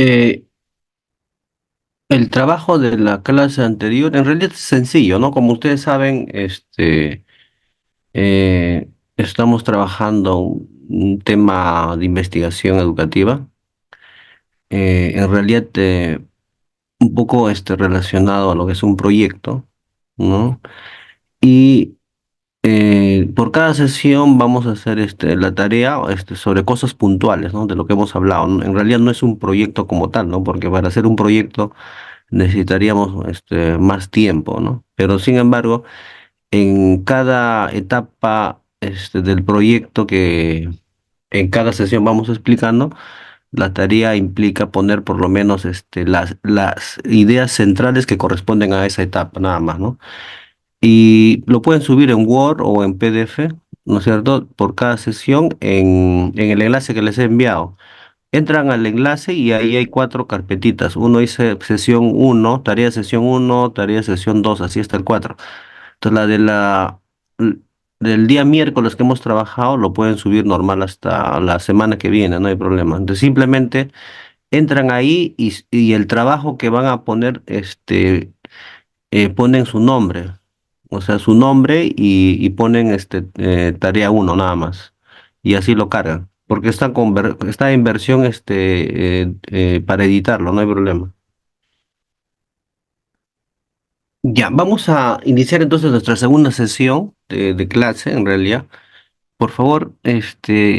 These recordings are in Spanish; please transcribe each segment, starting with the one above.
Eh, el trabajo de la clase anterior en realidad es sencillo, ¿no? Como ustedes saben, estamos trabajando un tema de investigación educativa, en realidad un poco relacionado a lo que es un proyecto, ¿no? Y por cada sesión vamos a hacer la tarea sobre cosas puntuales, ¿no? De lo que hemos hablado, ¿no? En realidad no es un proyecto como tal, ¿no? Porque para hacer un proyecto necesitaríamos más tiempo, ¿no? Pero sin embargo, en cada etapa del proyecto que en cada sesión vamos explicando, la tarea implica poner por lo menos las ideas centrales que corresponden a esa etapa, nada más, ¿no? Y lo pueden subir en Word o en PDF, ¿no es cierto? Por cada sesión en el enlace que les he enviado. Entran al enlace y ahí hay cuatro carpetitas. Uno dice sesión uno, tarea de sesión uno, tarea de sesión 2, así está el 4. Entonces l- del día miércoles que hemos trabajado lo pueden subir normal hasta la semana que viene, no hay problema. Entonces simplemente entran ahí y el trabajo que van a poner, ponen su nombre. O sea, su nombre y ponen tarea uno nada más. Y así lo cargan. Porque está en versión para editarlo, no hay problema. Ya, vamos a iniciar entonces nuestra segunda sesión de clase, en realidad. Por favor,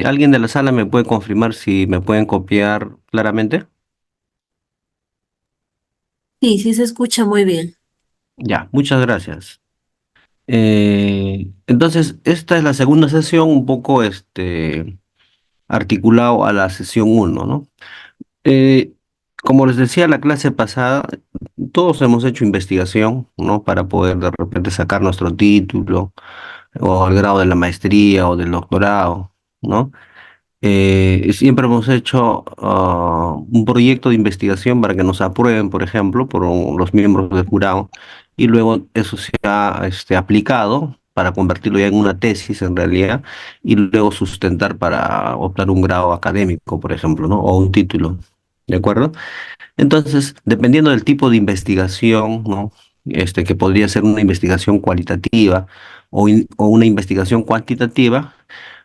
¿alguien de la sala me puede confirmar si me pueden copiar claramente? Sí, sí se escucha muy bien. Ya, muchas gracias. Entonces, esta es la segunda sesión, un poco articulado a la sesión uno, ¿no? Eh, Como les decía la clase pasada, todos hemos hecho investigación, ¿no? Para poder de repente sacar nuestro título o el grado de la maestría o del doctorado, ¿no? Siempre hemos hecho un proyecto de investigación para que nos aprueben, por ejemplo, por los miembros del jurado, y luego eso se ha aplicado para convertirlo ya en una tesis en realidad, y luego sustentar para optar un grado académico, por ejemplo, ¿no? O un título, ¿de acuerdo? Entonces, dependiendo del tipo de investigación, ¿no? Que podría ser una investigación cualitativa o una investigación cuantitativa,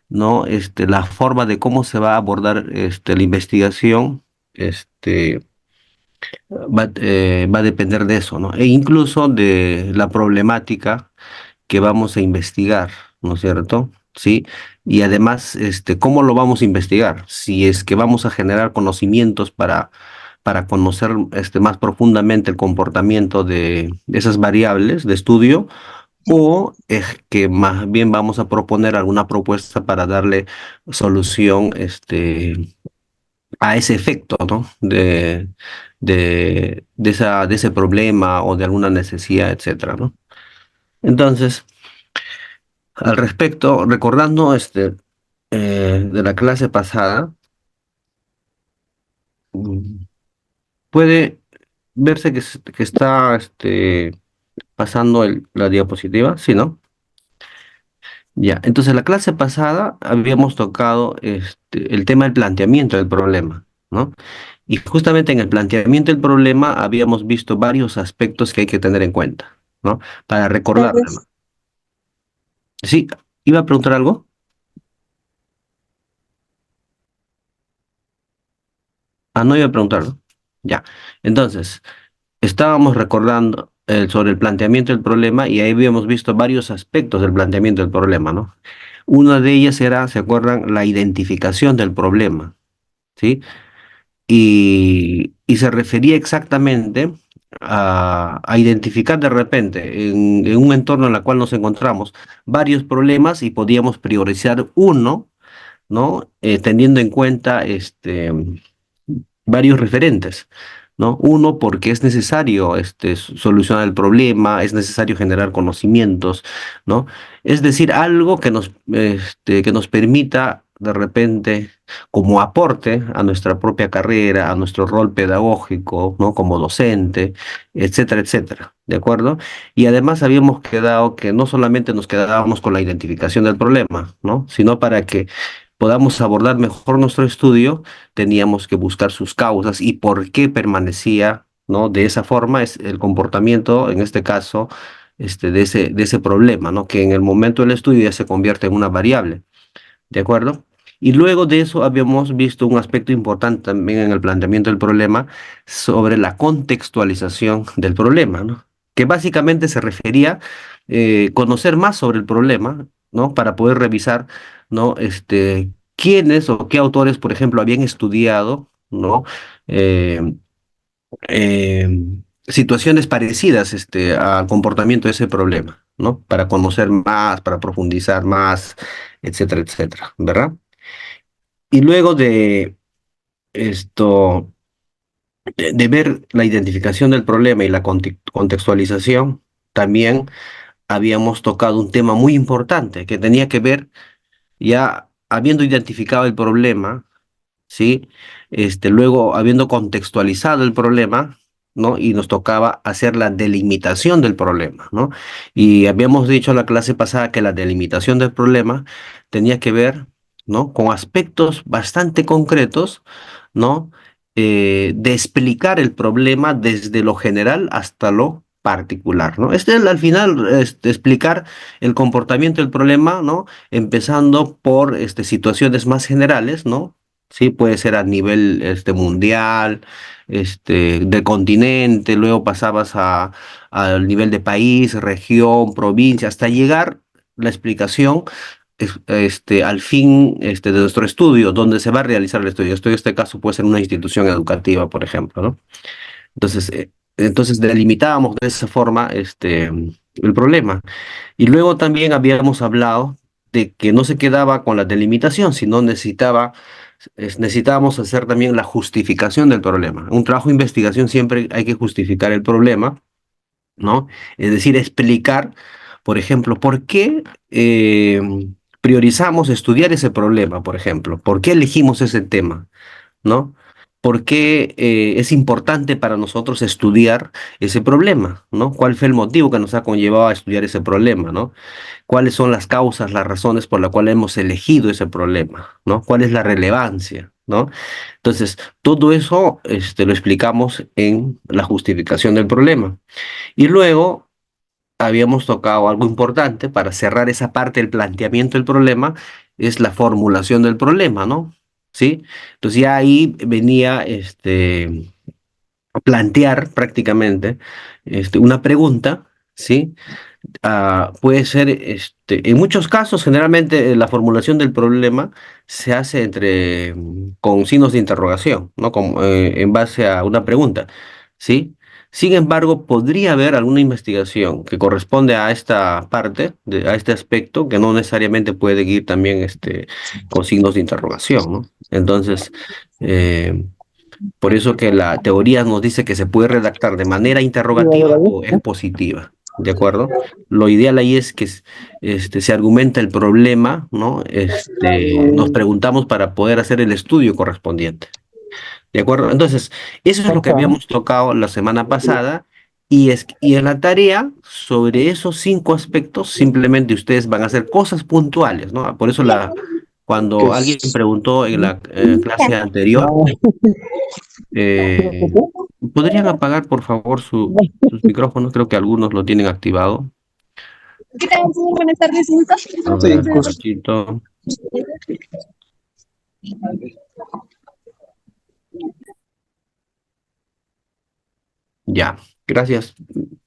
¿no? La forma de cómo se va a abordar la investigación, va a depender de eso, ¿no? E incluso de la problemática que vamos a investigar, ¿no es cierto? ¿Sí? Y además, ¿cómo lo vamos a investigar? Si es que vamos a generar conocimientos para conocer más profundamente el comportamiento de esas variables de estudio, o es que más bien vamos a proponer alguna propuesta para darle solución a ese efecto, ¿no? De ese problema o de alguna necesidad, etcétera, ¿no? Entonces, al respecto, recordando de la clase pasada, mm, puede verse que está pasando la diapositiva, ¿sí, no? Ya, entonces la clase pasada habíamos tocado el tema del planteamiento del problema, ¿no? Y justamente en el planteamiento del problema habíamos visto varios aspectos que hay que tener en cuenta, ¿no? Para recordarlo. ¿Cuáles? Sí, ¿iba a preguntar algo? Ah, no iba a preguntarlo. Ya, entonces, estábamos recordando sobre el planteamiento del problema y ahí habíamos visto varios aspectos del planteamiento del problema, ¿no? Una de ellas era, ¿se acuerdan? La identificación del problema, ¿sí? Y se refería exactamente a identificar de repente en un entorno en el cual nos encontramos varios problemas y podíamos priorizar uno, ¿no? Teniendo en cuenta varios referentes, ¿no? Uno, porque es necesario solucionar el problema, es necesario generar conocimientos, ¿no? Es decir, algo que nos permita de repente, como aporte a nuestra propia carrera, a nuestro rol pedagógico, ¿no? Como docente, etcétera, etcétera, ¿de acuerdo? Y además habíamos quedado que no solamente nos quedábamos con la identificación del problema, ¿no? Sino para que podamos abordar mejor nuestro estudio, teníamos que buscar sus causas y por qué permanecía, ¿no? De esa forma es el comportamiento, en este caso, de ese problema, ¿no? Que en el momento del estudio ya se convierte en una variable. ¿De acuerdo? Y luego de eso habíamos visto un aspecto importante también en el planteamiento del problema sobre la contextualización del problema, ¿no? Que básicamente se refería conocer más sobre el problema, ¿no? Para poder revisar, ¿no? Quiénes o qué autores, por ejemplo, habían estudiado, ¿no? Eh, eh, Situaciones parecidas, al comportamiento de ese problema, ¿no? Para conocer más, para profundizar más, etcétera, etcétera, ¿verdad? Y luego de esto, de ver la identificación del problema y la contextualización, también habíamos tocado un tema muy importante que tenía que ver, ya habiendo identificado el problema, ¿sí? Luego, habiendo contextualizado el problema, ¿no? Y nos tocaba hacer la delimitación del problema, ¿no? Y habíamos dicho en la clase pasada que la delimitación del problema tenía que ver, ¿no? Con aspectos bastante concretos, ¿no? De explicar el problema desde lo general hasta lo particular, ¿no? Al final, explicar el comportamiento del problema, ¿no? Empezando por situaciones más generales, ¿no? Sí, puede ser a nivel mundial, de continente, luego pasabas al nivel de país, región, provincia, hasta llegar la explicación al fin de nuestro estudio, donde se va a realizar el estudio. Esto en este caso puede ser una institución educativa, por ejemplo, ¿no? Entonces, delimitábamos de esa forma el problema. Y luego también habíamos hablado de que no se quedaba con la delimitación, sino necesitábamos hacer también la justificación del problema. Un trabajo de investigación siempre hay que justificar el problema, ¿no? Es decir, explicar, por ejemplo, por qué priorizamos estudiar ese problema, por ejemplo, por qué elegimos ese tema, ¿no? ¿Por qué es importante para nosotros estudiar ese problema, ¿no? ¿Cuál fue el motivo que nos ha conllevado a estudiar ese problema, ¿no? ¿Cuáles son las causas, las razones por las cuales hemos elegido ese problema, ¿no? ¿Cuál es la relevancia, ¿no? Entonces, todo eso lo explicamos en la justificación del problema. Y luego habíamos tocado algo importante para cerrar esa parte del planteamiento del problema, es la formulación del problema, ¿no? ¿Sí? Entonces ya ahí venía a plantear prácticamente una pregunta, ¿sí? Puede ser, en muchos casos, generalmente la formulación del problema se hace con signos de interrogación, ¿no? En base a una pregunta, ¿sí? Sin embargo, podría haber alguna investigación que corresponde a esta parte, a este aspecto, que no necesariamente puede ir también con signos de interrogación, ¿no? Entonces, eh, por eso que la teoría nos dice que se puede redactar de manera interrogativa o expositiva, ¿de acuerdo? Lo ideal ahí es que se argumenta el problema, ¿no? Nos preguntamos para poder hacer el estudio correspondiente, ¿de acuerdo? Entonces, eso es lo que habíamos tocado la semana pasada y en la tarea, sobre esos 5 aspectos, simplemente ustedes van a hacer cosas puntuales, ¿no? Por eso Que cuando alguien es- preguntó en la clase anterior, No, eh, ¿podrían apagar, por favor, sus micrófonos? Creo que algunos lo tienen activado. ¿Qué tal, señor? Buenas tardes, ¿cómo está? A sí, ver, Pachito. Ya, gracias.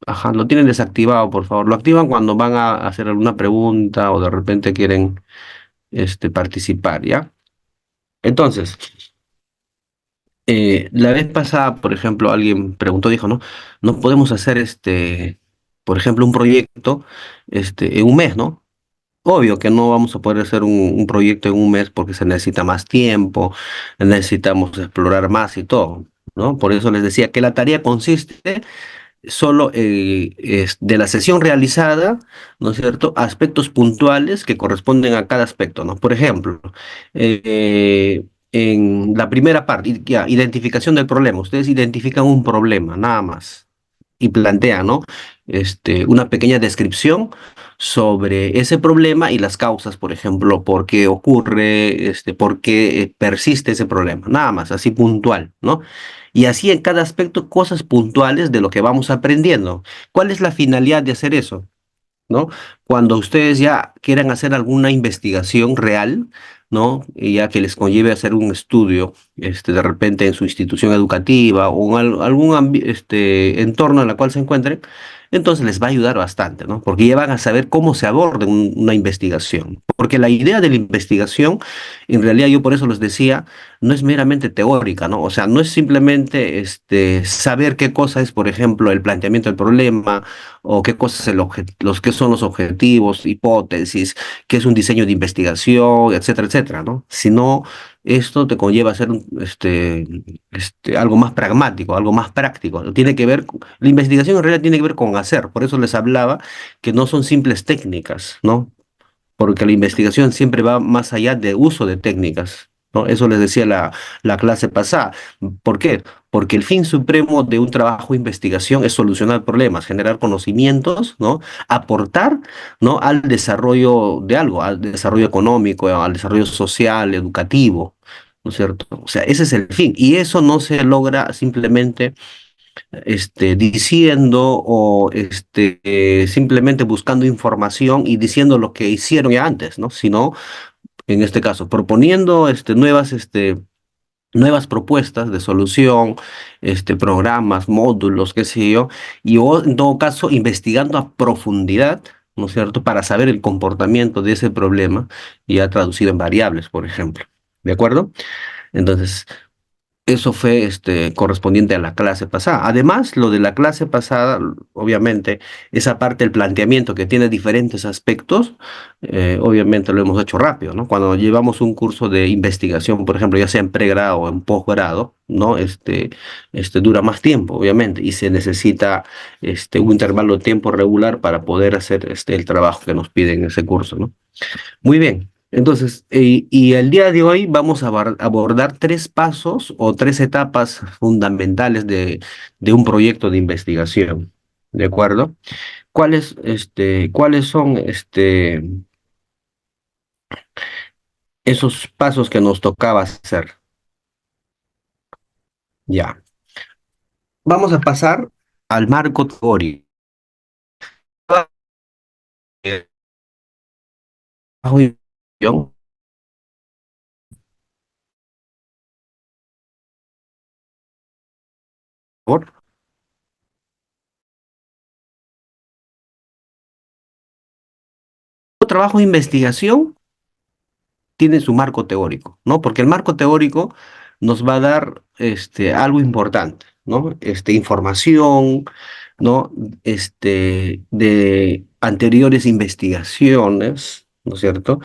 Ajá, lo tienen desactivado, por favor. Lo activan cuando van a hacer alguna pregunta o de repente quieren participar, ¿ya? Entonces, la vez pasada, por ejemplo, alguien preguntó, dijo, ¿no? No podemos hacer por ejemplo, un proyecto en un mes, ¿no? Obvio que no vamos a poder hacer un proyecto en un mes porque se necesita más tiempo, necesitamos explorar más y todo, ¿no? Por eso les decía que la tarea consiste solo es de la sesión realizada, ¿no es cierto? Aspectos puntuales que corresponden a cada aspecto, ¿no? Por ejemplo, en la primera parte, ya, identificación del problema. Ustedes identifican un problema, nada más y plantea, ¿no? una pequeña descripción sobre ese problema y las causas, por ejemplo, por qué ocurre, por qué persiste ese problema, nada más, así puntual, ¿no? Y así en cada aspecto, cosas puntuales de lo que vamos aprendiendo. ¿Cuál es la finalidad de hacer eso? ¿No? Cuando ustedes ya quieran hacer alguna investigación real, ¿no? Y ya que les conlleve hacer un estudio, de repente en su institución educativa o en algún entorno en el cual se encuentren, entonces les va a ayudar bastante, ¿no? Porque ya van a saber cómo se aborda una investigación. Porque la idea de la investigación, en realidad yo por eso les decía, no es meramente teórica, ¿no? O sea, no es simplemente saber qué cosa es, por ejemplo, el planteamiento del problema, o qué cosas qué son los objetivos, hipótesis, qué es un diseño de investigación, etcétera, etcétera, ¿no? Sino esto te conlleva a ser algo más pragmático, algo más práctico. Tiene que ver, la investigación en realidad tiene que ver con hacer, por eso les hablaba que no son simples técnicas, ¿no? Porque la investigación siempre va más allá de uso de técnicas, ¿no? Eso les decía la clase pasada. ¿Por qué? Porque el fin supremo de un trabajo de investigación es solucionar problemas, generar conocimientos, ¿no? Aportar, ¿no? Al desarrollo de algo, al desarrollo económico, al desarrollo social, educativo, ¿no es cierto? O sea, ese es el fin. Y eso no se logra simplemente diciendo o simplemente buscando información y diciendo lo que hicieron ya antes, ¿no? Sino, en este caso, proponiendo nuevas propuestas de solución, programas, módulos, qué sé yo, y o, en todo caso, investigando a profundidad, ¿no es cierto?, para saber el comportamiento de ese problema, ya traducido en variables, por ejemplo. ¿De acuerdo? Entonces, eso fue correspondiente a la clase pasada. Además, lo de la clase pasada, obviamente, esa parte del planteamiento que tiene diferentes aspectos, obviamente lo hemos hecho rápido, ¿no? Cuando llevamos un curso de investigación, por ejemplo, ya sea en pregrado o en posgrado, ¿no? Dura más tiempo, obviamente, y se necesita un intervalo de tiempo regular para poder hacer el trabajo que nos piden en ese curso, ¿no? Muy bien. Entonces, y el día de hoy vamos a abordar tres pasos o tres etapas fundamentales de un proyecto de investigación. ¿De acuerdo? ¿Cuáles son esos pasos que nos tocaba hacer? Ya. Vamos a pasar al marco teórico. Eh, Por favor. Trabajo de investigación tiene su marco teórico, ¿no? Porque el marco teórico nos va a dar algo importante, ¿no? Información, ¿no? De anteriores investigaciones, ¿no es cierto?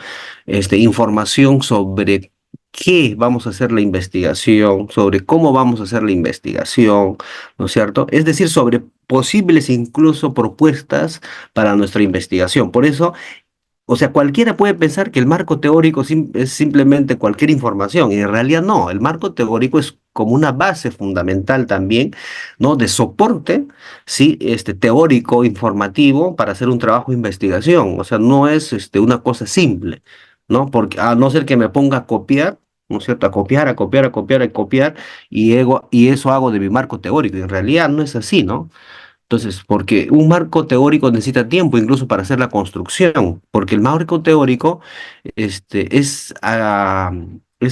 Información sobre qué vamos a hacer la investigación, sobre cómo vamos a hacer la investigación, ¿no es cierto? Es decir, sobre posibles incluso propuestas para nuestra investigación. Por eso o sea, cualquiera puede pensar que el marco teórico es simplemente cualquier información, y en realidad no, el marco teórico es como una base fundamental también, ¿no? De soporte, ¿sí? Teórico, informativo, para hacer un trabajo de investigación. O sea, no es una cosa simple, ¿no? Porque a no ser que me ponga a copiar, ¿no es cierto? A copiar, a copiar, a copiar, a copiar, y eso hago de mi marco teórico, y en realidad no es así, ¿no? Entonces, porque un marco teórico necesita tiempo incluso para hacer la construcción, porque el marco teórico es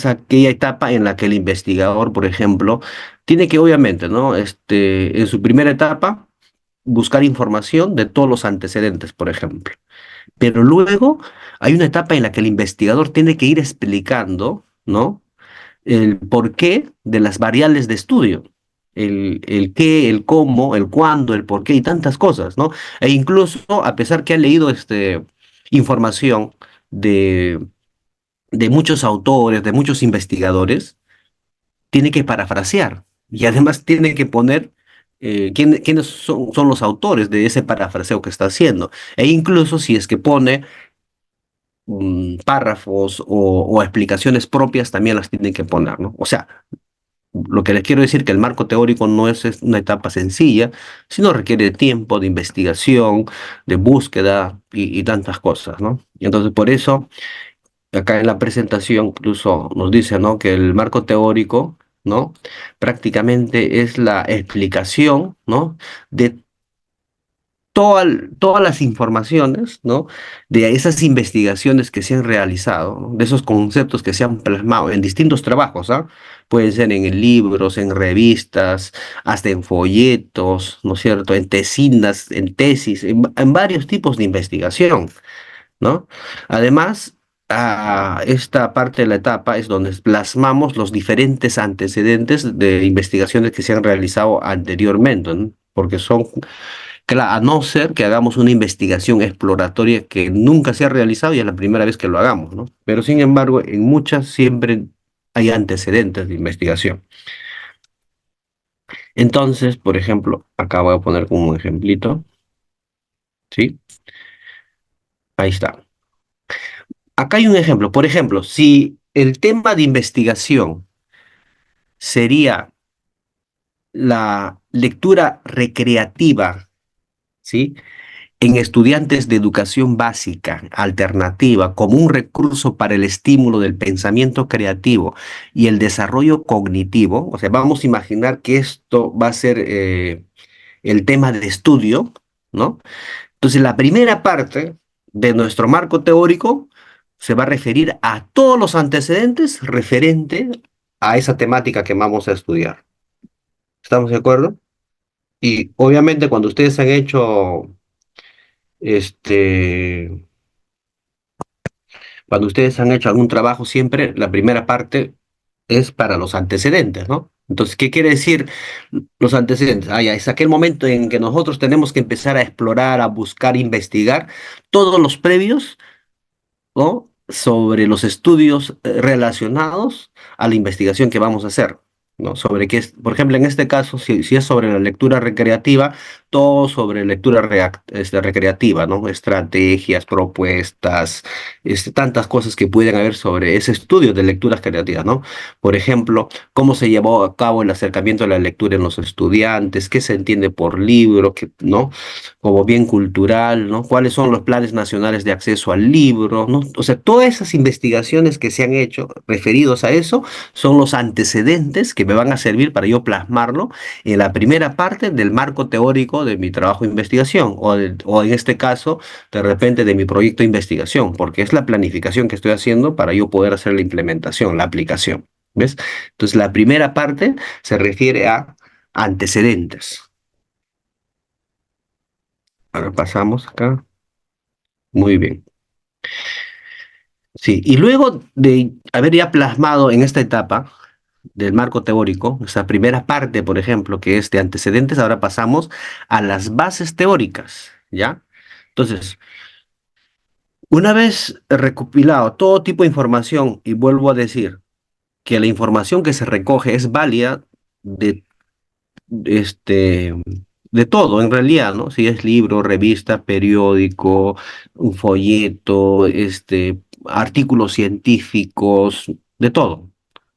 aquella etapa en la que el investigador, por ejemplo, tiene que obviamente, ¿no? En su primera etapa, buscar información de todos los antecedentes, por ejemplo. Pero luego hay una etapa en la que el investigador tiene que ir explicando, ¿no? El porqué de las variables de estudio. El qué, el cómo, el cuándo, el por qué y tantas cosas, ¿no? E incluso, a pesar que ha leído información de, de muchos autores, de muchos investigadores, tiene que parafrasear y además tiene que poner quiénes son los autores de ese parafraseo que está haciendo. E incluso si es que pone párrafos o explicaciones propias, también las tiene que poner, ¿no? O sea, Lo que les quiero decir que el marco teórico no es una etapa sencilla, sino requiere de tiempo, de investigación, de búsqueda y tantas cosas, ¿no? Y entonces, por eso, acá en la presentación incluso nos dice, ¿no? Que el marco teórico, ¿no? Prácticamente es la explicación, ¿no? De todas las informaciones, ¿no? De esas investigaciones que se han realizado, ¿no? De esos conceptos que se han plasmado en distintos trabajos, ¿ah? Pueden ser en libros, en revistas, hasta en folletos, ¿no es cierto? En tesinas, en tesis, en varios tipos de investigación, ¿no? Además, esta parte de la etapa es donde plasmamos los diferentes antecedentes de investigaciones que se han realizado anteriormente, ¿no? Porque son, claro, a no ser que hagamos una investigación exploratoria que nunca se ha realizado y es la primera vez que lo hagamos, ¿no? Pero sin embargo, en muchas siempre hay antecedentes de investigación. Entonces, por ejemplo, acá voy a poner como un ejemplito, ¿sí? Ahí está. Acá hay un ejemplo. Por ejemplo, si el tema de investigación sería la lectura recreativa, ¿sí? En estudiantes de educación básica alternativa como un recurso para el estímulo del pensamiento creativo y el desarrollo cognitivo, o sea, vamos a imaginar que esto va a ser el tema de estudio, ¿no? Entonces, la primera parte de nuestro marco teórico se va a referir a todos los antecedentes referente a esa temática que vamos a estudiar. ¿Estamos de acuerdo? Y obviamente cuando ustedes han hecho este, cuando ustedes han hecho algún trabajo, siempre la primera parte es para los antecedentes, ¿no? Entonces, ¿qué quiere decir los antecedentes? Ah, ya, es aquel momento en que nosotros tenemos que empezar a explorar, a buscar, investigar todos los previos, ¿no? Sobre los estudios relacionados a la investigación que vamos a hacer, ¿no? Sobre qué es, por ejemplo, en este caso, si es sobre la lectura recreativa, todo sobre lectura recreativa, ¿no? Estrategias, propuestas, tantas cosas que pueden haber sobre ese estudio de lecturas creativas, ¿no? Por ejemplo, cómo se llevó a cabo el acercamiento a la lectura en los estudiantes, qué se entiende por libro, ¿no? Como bien cultural, ¿no? ¿Cuáles son los planes nacionales de acceso al libro, ¿no? O sea, todas esas investigaciones que se han hecho referidos a eso son los antecedentes que me van a servir para yo plasmarlo en la primera parte del marco teórico de mi trabajo de investigación, o en este caso, de repente, de mi proyecto de investigación, porque es la planificación que estoy haciendo para yo poder hacer la implementación, la aplicación. ¿Ves? Entonces, la primera parte se refiere a antecedentes. Ahora pasamos acá. Muy bien. Sí, y luego de haber ya plasmado en esta etapa del marco teórico, esa primera parte, por ejemplo, que es de antecedentes, ahora pasamos a las bases teóricas, ¿ya? Entonces, una vez recopilado todo tipo de información, y vuelvo a decir que la información que se recoge es válida de este, de todo en realidad, ¿no? Si es libro, revista, periódico, un folleto, artículos científicos, de todo.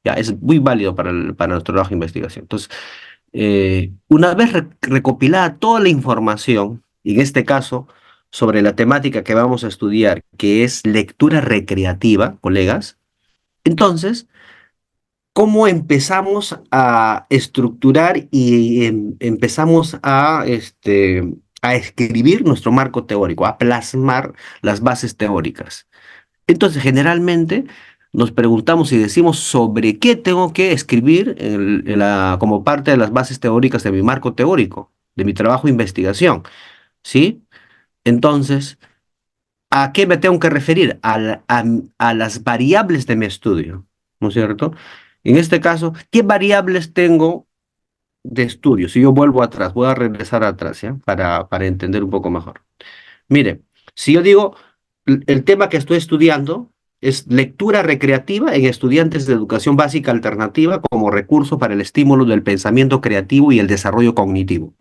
Ya, es muy válido para nuestro trabajo de investigación. Entonces, una vez recopilada toda la información, y en este caso, sobre la temática que vamos a estudiar, que es lectura recreativa, colegas, entonces, cómo empezamos a estructurar y empezamos a escribir nuestro marco teórico, a plasmar las bases teóricas. Entonces, generalmente nos preguntamos y decimos sobre qué tengo que escribir como parte de las bases teóricas de mi marco teórico, de mi trabajo de investigación, ¿sí? Entonces, ¿a qué me tengo que referir? A las variables de mi estudio, ¿no es cierto? En este caso, ¿qué variables tengo de estudio? Si yo vuelvo atrás, voy a regresar atrás, ¿ya? Para entender un poco mejor. Mire, si yo digo, el tema que estoy estudiando es lectura recreativa en estudiantes de educación básica alternativa como recurso para el estímulo del pensamiento creativo y el desarrollo cognitivo.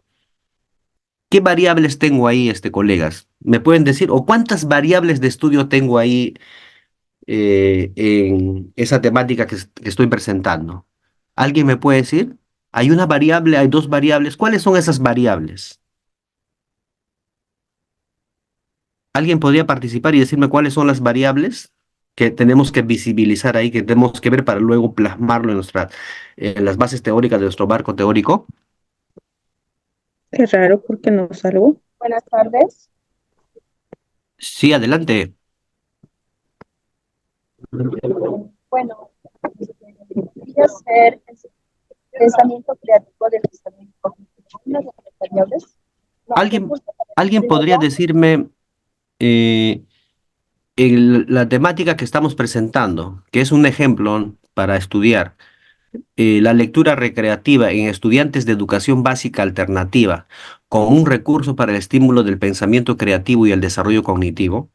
¿Qué variables tengo ahí, colegas? ¿Me pueden decir? ¿O cuántas variables de estudio tengo ahí en esa temática que estoy presentando? ¿Alguien me puede decir? Hay una variable, hay dos variables. ¿Cuáles son esas variables? ¿Alguien podría participar y decirme cuáles son las variables que tenemos que visibilizar ahí, que tenemos que ver para luego plasmarlo en las bases teóricas de nuestro marco teórico? Qué raro porque no salgo. Buenas tardes. Sí, adelante. Bueno, podría ser el pensamiento creativo del pensamiento cognitivo. Una de las variables. No, ¿Alguien, recursos alguien digo podría yo. decirme eh, la temática que estamos presentando, que es un ejemplo para estudiar, la lectura recreativa en estudiantes de educación básica alternativa, como un recurso para el estímulo del pensamiento creativo y el desarrollo cognitivo?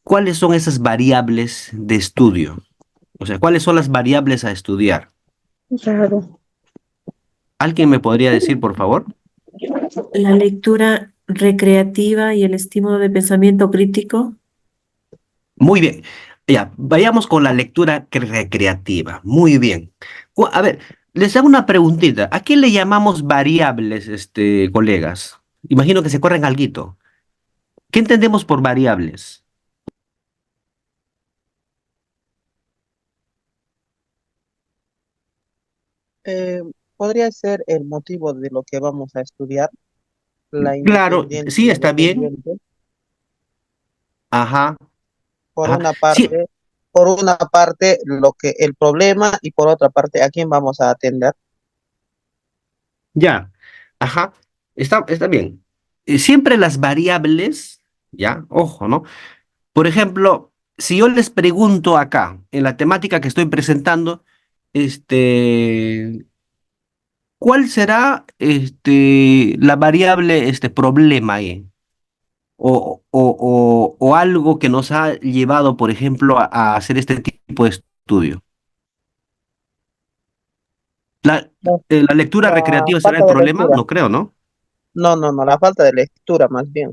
¿Cuáles son esas variables de estudio? O sea, ¿cuáles son las variables a estudiar? Raro. ¿Alguien me podría decir, por favor? La lectura recreativa y el estímulo de pensamiento crítico. Muy bien. Ya, vayamos con la lectura recreativa. Muy bien. A ver, les hago una preguntita. ¿A qué le llamamos variables, colegas? Imagino que se corren alguito. ¿Qué entendemos por variables? Eh, Podría ser el motivo de lo que vamos a estudiar, la Claro, independiente sí, y está bien. dependiente, Ajá, por ajá. una Sí, parte, por una parte lo que el problema y por otra parte a quién vamos a atender. ya. Ajá. Está bien. Siempre las variables, ya, ojo, ¿no? Por ejemplo, si yo les pregunto acá, en la temática que estoy presentando, este, ¿cuál será la variable problema ahí? O algo que nos ha llevado, por ejemplo, a hacer este tipo de estudio. La, No, la lectura la recreativa será el falta de problema, lectura. no creo, ¿no? No, no, no, la falta de lectura más bien.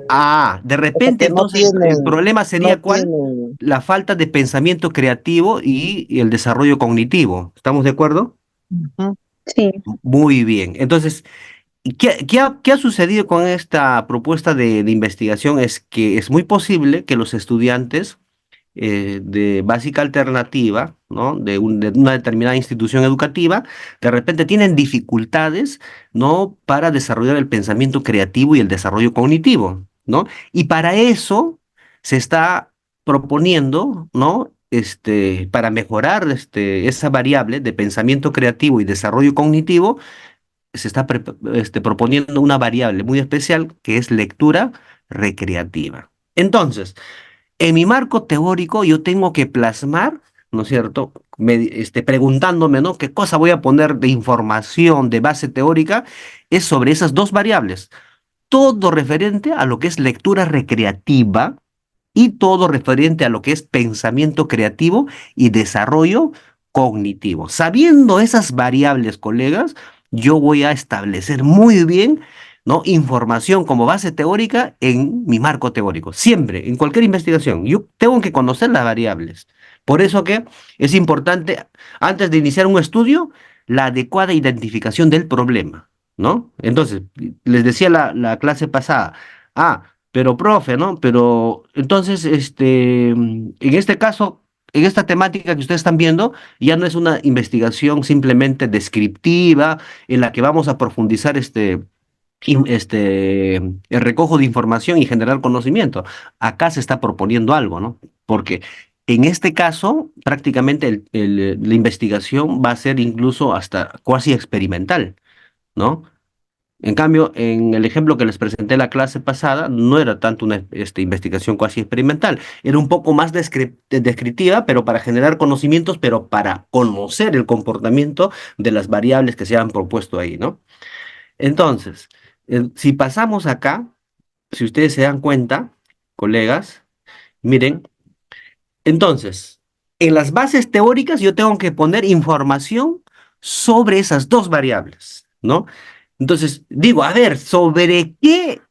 Ah, de O sea repente que no entonces el tienen, problema no sería ¿cuál? tienen, La falta de pensamiento creativo y el desarrollo cognitivo. ¿Estamos de acuerdo? ujú, sí, Muy bien. Entonces, ¿qué ha sucedido con esta propuesta de investigación? Es que es muy posible que los estudiantes de básica alternativa, ¿no? De una determinada institución educativa, de repente tienen dificultades, ¿no? Para desarrollar el pensamiento creativo y el desarrollo cognitivo, ¿no? Y para eso se está proponiendo, ¿no? Para mejorar esa variable de pensamiento creativo y desarrollo cognitivo, se está proponiendo una variable muy especial que es lectura recreativa. Entonces, en mi marco teórico yo tengo que plasmar, ¿no es cierto? Preguntándome, ¿no? ¿Qué cosa voy a poner de información de base teórica? Es sobre esas dos variables. Todo referente a lo que es lectura recreativa y todo referente a lo que es pensamiento creativo y desarrollo cognitivo. Sabiendo esas variables, colegas, yo voy a establecer muy bien, ¿no? Información como base teórica en mi marco teórico. Siempre, en cualquier investigación, yo tengo que conocer las variables. Por eso que es importante, antes de iniciar un estudio, la adecuada identificación del problema, ¿no? Entonces, les decía la clase pasada, pero profe, ¿no? Pero entonces, en este caso, en esta temática que ustedes están viendo, ya no es una investigación simplemente descriptiva en la que vamos a profundizar el recojo de información y generar conocimiento. Acá se está proponiendo algo, ¿no? Porque en este caso, prácticamente la investigación va a ser incluso hasta cuasi experimental, ¿no? En cambio, en el ejemplo que les presenté la clase pasada, no era tanto una investigación cuasi experimental, era un poco más descriptiva, pero para generar conocimientos, pero para conocer el comportamiento de las variables que se han propuesto ahí, ¿no? Entonces, si pasamos acá, si ustedes se dan cuenta, colegas, miren, entonces, en las bases teóricas yo tengo que poner información sobre esas dos variables, ¿no? Entonces, digo, a ver, ¿sobre qué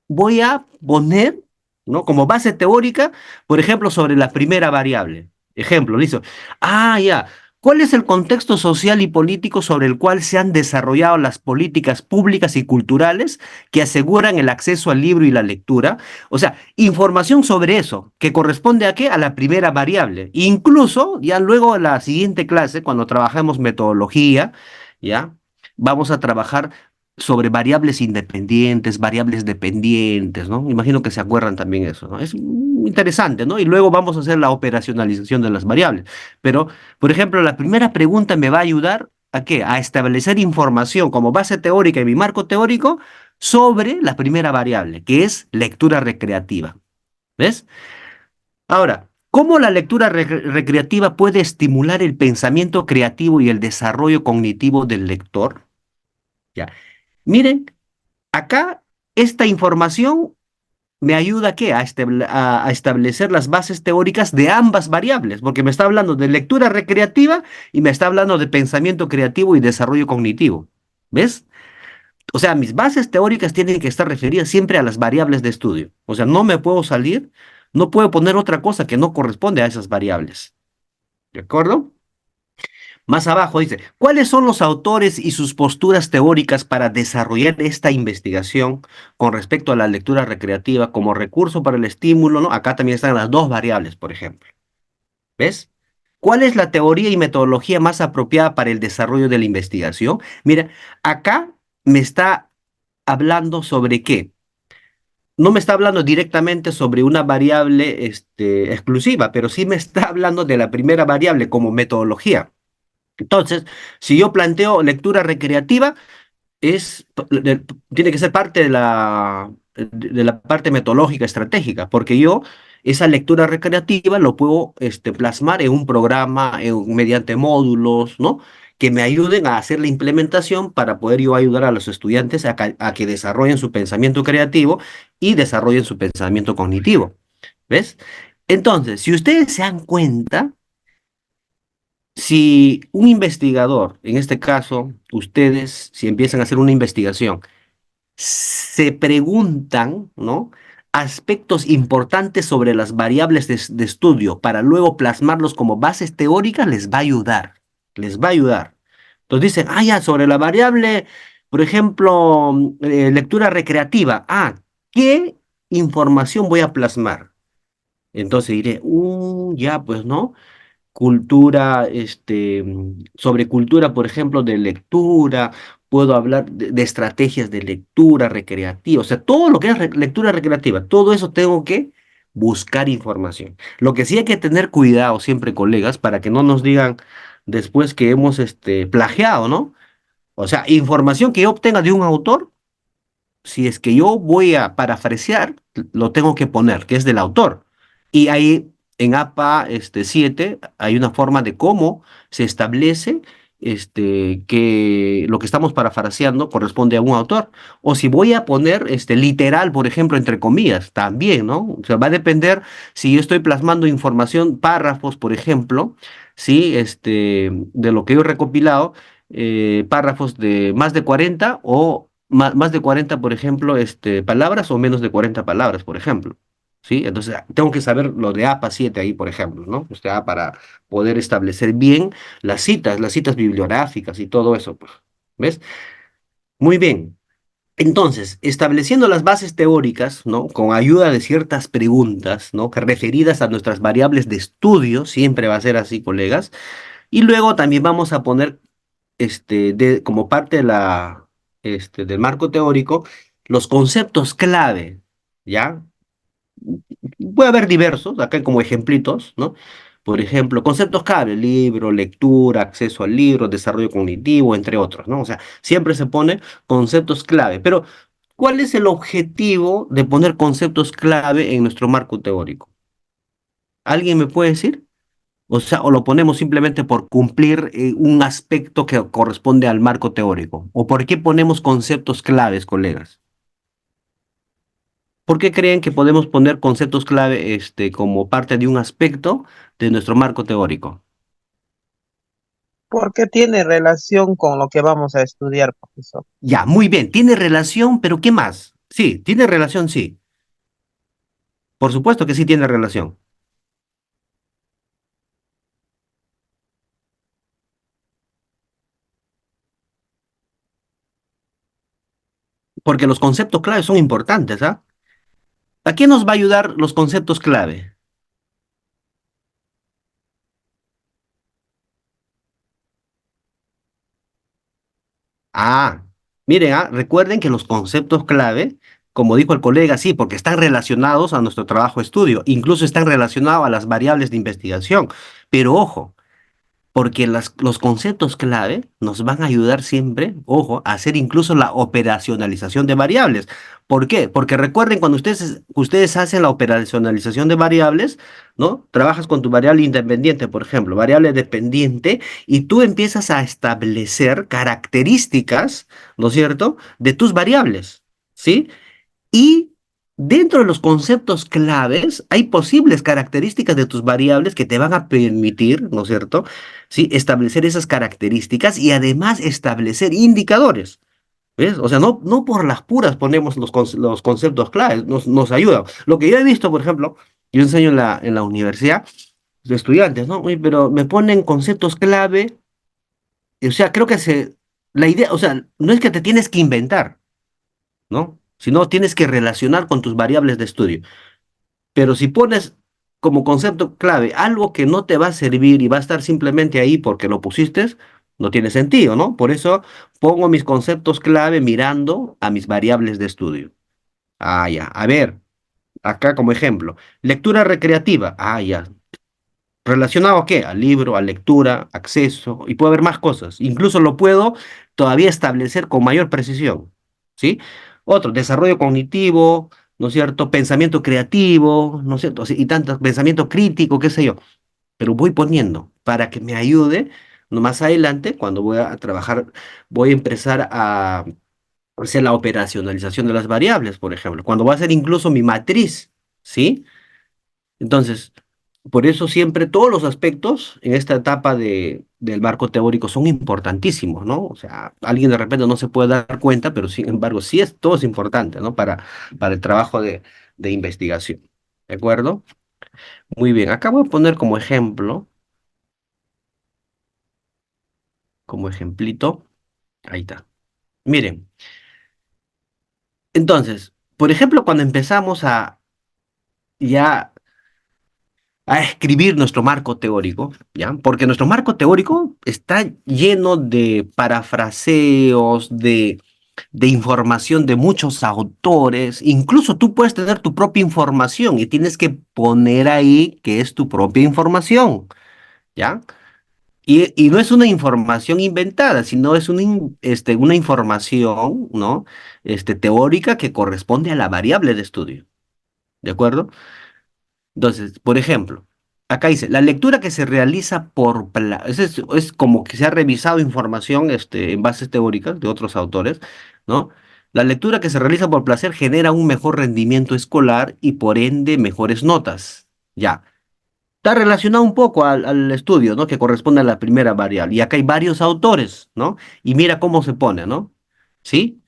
voy a poner, ¿no? Como base teórica, por ejemplo, sobre la primera variable? Ejemplo, listo. Ah, ya. ¿Cuál es el contexto social y político sobre el cual se han desarrollado las políticas públicas y culturales que aseguran el acceso al libro y la lectura? O sea, información sobre eso, que corresponde a qué? A la primera variable. Incluso, ya luego en la siguiente clase, cuando trabajemos metodología, ¿ya? Vamos a trabajar sobre variables independientes, variables dependientes, ¿no? Imagino que se acuerdan también eso, ¿no? Es interesante, ¿no? Y luego vamos a hacer la operacionalización de las variables. Pero por ejemplo, la primera pregunta me va a ayudar ¿a qué? A establecer información como base teórica en mi marco teórico sobre la primera variable, que es lectura recreativa. ¿Ves? Ahora, ¿cómo la lectura recreativa puede estimular el pensamiento creativo y el desarrollo cognitivo del lector? Ya. Miren, acá esta información me ayuda ¿a qué? A establecer las bases teóricas de ambas variables, porque me está hablando de lectura recreativa y me está hablando de pensamiento creativo y desarrollo cognitivo. ¿Ves? O sea, mis bases teóricas tienen que estar referidas siempre a las variables de estudio. O sea, no me puedo salir, no puedo poner otra cosa que no corresponde a esas variables. ¿De acuerdo? Más abajo dice, ¿cuáles son los autores y sus posturas teóricas para desarrollar esta investigación con respecto a la lectura recreativa como recurso para el estímulo, ¿no? Acá también están las dos variables, por ejemplo. ¿Ves? ¿Cuál es la teoría y metodología más apropiada para el desarrollo de la investigación? Mira, acá me está hablando sobre qué. No me está hablando directamente sobre una variable exclusiva, pero sí me está hablando de la primera variable como metodología. Entonces, si yo planteo lectura recreativa, tiene que ser parte de la parte metodológica estratégica, porque yo esa lectura recreativa lo puedo plasmar en un programa, mediante módulos, ¿no? Que me ayuden a hacer la implementación para poder yo ayudar a los estudiantes a que desarrollen su pensamiento creativo y desarrollen su pensamiento cognitivo. ¿Ves? Entonces, si ustedes se dan cuenta, si un investigador, en este caso, ustedes, si empiezan a hacer una investigación, se preguntan, ¿no? Aspectos importantes sobre las variables de estudio para luego plasmarlos como bases teóricas, les va a ayudar, les va a ayudar. Entonces dicen, ah, ya, sobre la variable, por ejemplo, lectura recreativa, ah, ¿qué información voy a plasmar? Entonces diré, ya, pues, ¿no? Cultura, sobre cultura, por ejemplo, de lectura, puedo hablar de estrategias de lectura recreativa, o sea, todo lo que es lectura recreativa, todo eso tengo que buscar información. Lo que sí hay que tener cuidado siempre, colegas, para que no nos digan después que hemos plagiado, ¿no? O sea, información que yo obtenga de un autor, si es que yo voy a parafrasear, lo tengo que poner, que es del autor. Y ahí en APA 7 hay una forma de cómo se establece que lo que estamos parafraseando corresponde a un autor. O si voy a poner literal, por ejemplo, entre comillas, también, ¿no? O sea, va a depender si yo estoy plasmando información, párrafos, por ejemplo, ¿sí? De lo que yo he recopilado, párrafos de más de 40 o más de 40, por ejemplo, palabras o menos de 40 palabras, por ejemplo. ¿Sí? Entonces, tengo que saber lo de APA 7 ahí, por ejemplo, ¿no? O sea, para poder establecer bien las citas bibliográficas y todo eso, pues. ¿Ves? Muy bien. Entonces, estableciendo las bases teóricas, ¿no? Con ayuda de ciertas preguntas, ¿no? Que referidas a nuestras variables de estudio, siempre va a ser así, colegas. Y luego también vamos a poner como parte del marco teórico, los conceptos clave, ¿ya? Puede haber diversos, acá hay como ejemplitos, ¿no? Por ejemplo, conceptos clave, libro, lectura, acceso al libro, desarrollo cognitivo, entre otros, ¿no? O sea, siempre se pone conceptos clave, pero ¿cuál es el objetivo de poner conceptos clave en nuestro marco teórico? ¿Alguien me puede decir? O sea, o lo ponemos simplemente por cumplir un aspecto que corresponde al marco teórico. ¿O por qué ponemos conceptos claves, colegas? ¿Por qué creen que podemos poner conceptos clave como parte de un aspecto de nuestro marco teórico? Porque tiene relación con lo que vamos a estudiar, profesor. Ya, muy bien, tiene relación, pero ¿qué más? Sí, tiene relación, sí. Por supuesto que sí tiene relación. porque los conceptos clave son importantes, ¿ah? ¿A qué nos va a ayudar los conceptos clave? Ah, miren, recuerden que los conceptos clave, como dijo el colega, sí, porque están relacionados a nuestro trabajo-estudio, incluso están relacionados a las variables de investigación. Pero ojo, porque los conceptos clave nos van a ayudar siempre, ojo, a hacer incluso la operacionalización de variables. ¿Por qué? Porque recuerden, cuando ustedes hacen la operacionalización de variables, ¿no? Trabajas con tu variable independiente, por ejemplo, variable dependiente, y tú empiezas a establecer características, ¿no es cierto?, de tus variables, ¿sí? Y dentro de los conceptos claves hay posibles características de tus variables que te van a permitir, ¿no es cierto? Sí, establecer esas características y además establecer indicadores. ¿Ves? O sea, no por las puras ponemos los conceptos claves, nos ayuda. Lo que yo he visto, por ejemplo, yo enseño en la universidad, de estudiantes, ¿no? Oye, pero me ponen conceptos clave, o sea, creo que la idea, o sea, no es que te tienes que inventar, ¿no? Sino tienes que relacionar con tus variables de estudio. Pero si pones como concepto clave algo que no te va a servir y va a estar simplemente ahí porque lo pusiste, no tiene sentido, ¿no? Por eso pongo mis conceptos clave mirando a mis variables de estudio. Ah, ya. A ver, acá como ejemplo, lectura recreativa. Ah, ya. ¿Relacionado a qué? Al libro, a lectura, acceso, y puede haber más cosas. Incluso lo puedo todavía establecer con mayor precisión, ¿sí? Otro, desarrollo cognitivo, ¿no es cierto? Pensamiento creativo, ¿no es cierto? Y tantos, pensamiento crítico, qué sé yo. Pero voy poniendo para que me ayude, no más adelante, cuando voy a trabajar, voy a empezar a hacer la operacionalización de las variables, por ejemplo, cuando voy a hacer incluso mi matriz, ¿sí? Entonces, por eso siempre todos los aspectos en esta etapa del marco teórico son importantísimos, ¿no? O sea, alguien de repente no se puede dar cuenta, pero sin embargo sí todo es importante, ¿no? Para el trabajo de investigación. ¿De acuerdo? Muy bien, acá voy a poner como ejemplito, ahí está. Miren, entonces, por ejemplo, cuando empezamos ya a escribir nuestro marco teórico, ¿ya? Porque nuestro marco teórico está lleno de parafraseos, de información de muchos autores. Incluso tú puedes tener tu propia información y tienes que poner ahí que es tu propia información, ¿ya? Y no es una información inventada, sino es una información, ¿no? Teórica que corresponde a la variable de estudio, ¿de acuerdo? Entonces, por ejemplo, acá dice, la lectura que se realiza es como que se ha revisado información en bases teóricas de otros autores, ¿no? La lectura que se realiza por placer genera un mejor rendimiento escolar y por ende mejores notas. Ya. Está relacionado un poco al estudio, ¿no? Que corresponde a la primera variable. Y acá hay varios autores, ¿no? Y mira cómo se pone, ¿no? ¿Sí?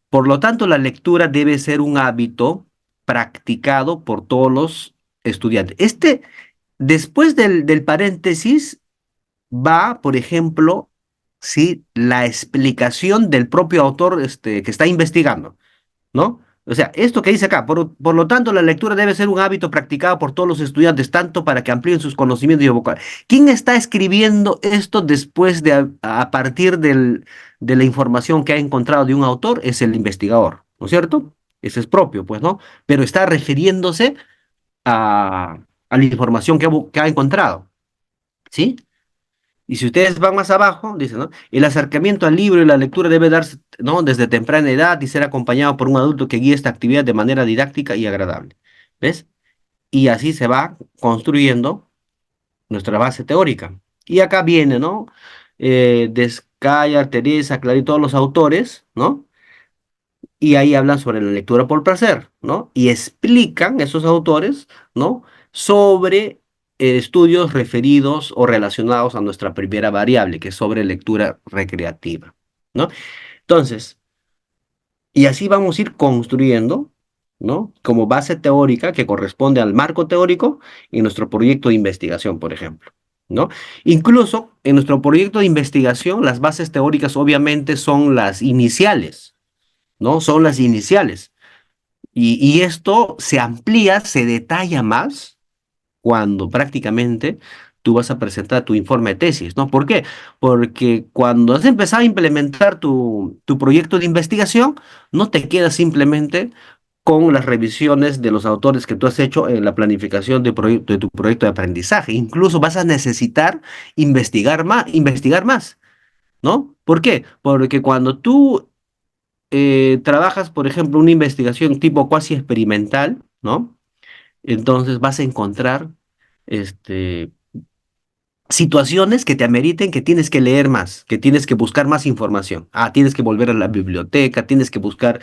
Por lo tanto, la lectura debe ser un hábito practicado por todos los estudiantes. Después del paréntesis, va, por ejemplo, ¿sí? La explicación del propio autor que está investigando, ¿no? O sea, esto que dice acá, por lo tanto, la lectura debe ser un hábito practicado por todos los estudiantes, tanto para que amplíen sus conocimientos y vocabulario. ¿Quién está escribiendo esto después a partir de la información que ha encontrado de un autor? Es el investigador, ¿no es cierto? Ese es propio, pues, ¿no? Pero está refiriéndose a la información que ha encontrado, ¿sí? Y si ustedes van más abajo, dice, ¿no? El acercamiento al libro y la lectura debe darse, ¿no? Desde temprana edad y ser acompañado por un adulto que guíe esta actividad de manera didáctica y agradable. ¿Ves? Y así se va construyendo nuestra base teórica. Y acá viene, ¿no? Descaya, Teresa, Clary, todos los autores, ¿no? Y ahí hablan sobre la lectura por placer, ¿no? Y explican esos autores, ¿no? Sobre estudios referidos o relacionados a nuestra primera variable, que es sobre lectura recreativa, ¿no? Entonces, y así vamos a ir construyendo, ¿no? Como base teórica que corresponde al marco teórico en nuestro proyecto de investigación, por ejemplo, ¿no? Incluso en nuestro proyecto de investigación, las bases teóricas obviamente son las iniciales, ¿no? Son las iniciales. Y esto se amplía, se detalla más cuando prácticamente tú vas a presentar tu informe de tesis, ¿no? ¿Por qué? Porque cuando has empezado a implementar tu proyecto de investigación, no te quedas simplemente con las revisiones de los autores que tú has hecho en la planificación de tu proyecto de aprendizaje. Incluso vas a necesitar investigar más, ¿no? ¿Por qué? Porque cuando tú trabajas, por ejemplo, una investigación tipo cuasi experimental, ¿no? Entonces vas a encontrar este, situaciones que te ameriten que tienes que leer más, que tienes que buscar más información. Ah, tienes que volver a la biblioteca, tienes que buscar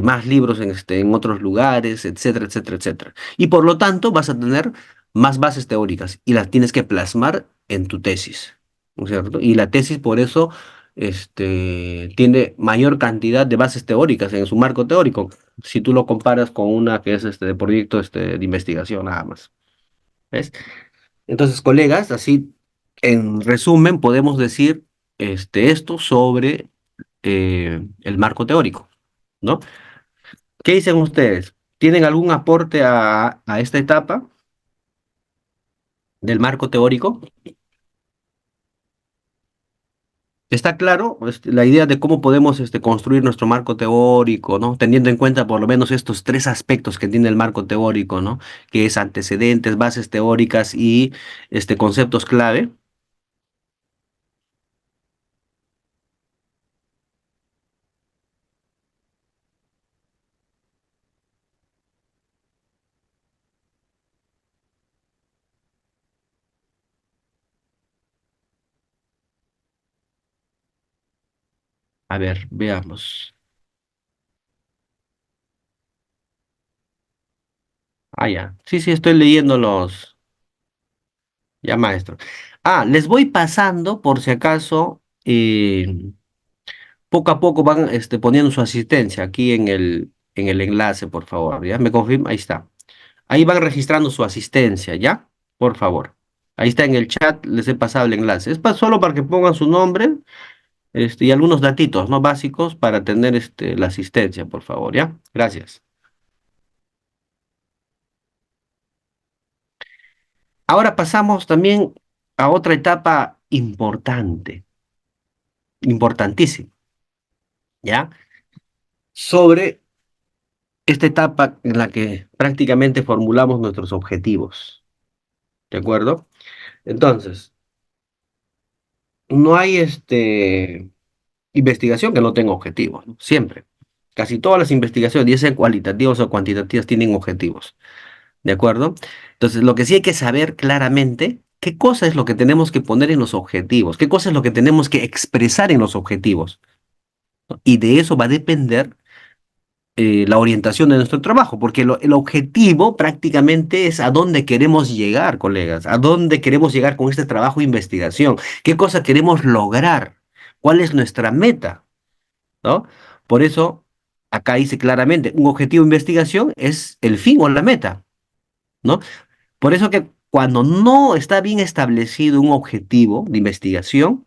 más libros en otros lugares, etcétera, etcétera, etcétera. Y por lo tanto vas a tener más bases teóricas y las tienes que plasmar en tu tesis, ¿no es cierto? Y la tesis por eso tiene mayor cantidad de bases teóricas en su marco teórico, si tú lo comparas con una que es de proyecto de investigación nada más. ¿Ves? Entonces, colegas, así en resumen podemos decir esto sobre el marco teórico, ¿no? ¿Qué dicen ustedes? ¿Tienen algún aporte a esta etapa del marco teórico? ¿Está claro la idea de cómo podemos construir nuestro marco teórico, ¿no? Teniendo en cuenta por lo menos estos tres aspectos que tiene el marco teórico, ¿no? Que es antecedentes, bases teóricas y conceptos clave. A ver, veamos. Ah, ya. Sí, sí, estoy leyendo los. Ya, maestro. Ah, les voy pasando por si acaso, poco a poco van poniendo su asistencia aquí en el enlace, por favor. ¿Ya? ¿Me confirma? Ahí está. Ahí van registrando su asistencia, ¿ya? Por favor. Ahí está en el chat, les he pasado el enlace. Es solo para que pongan su nombre, y algunos datitos, ¿no? Básicos para tener la asistencia, por favor, ¿ya? Gracias. Ahora pasamos también a otra etapa importante, importantísima, ¿ya? Sobre esta etapa en la que prácticamente formulamos nuestros objetivos, ¿de acuerdo? Entonces, no hay investigación que no tenga objetivos, ¿no? Siempre. Casi todas las investigaciones, ya sean cualitativas o cuantitativas, tienen objetivos, ¿de acuerdo? Entonces, lo que sí hay que saber claramente, qué cosa es lo que tenemos que poner en los objetivos, qué cosa es lo que tenemos que expresar en los objetivos, ¿no? Y de eso va a depender la orientación de nuestro trabajo, porque el objetivo prácticamente es a dónde queremos llegar, colegas, a dónde queremos llegar con este trabajo de investigación, qué cosa queremos lograr, cuál es nuestra meta, ¿no? Por eso, acá dice claramente, un objetivo de investigación es el fin o la meta, ¿no? Por eso que cuando no está bien establecido un objetivo de investigación,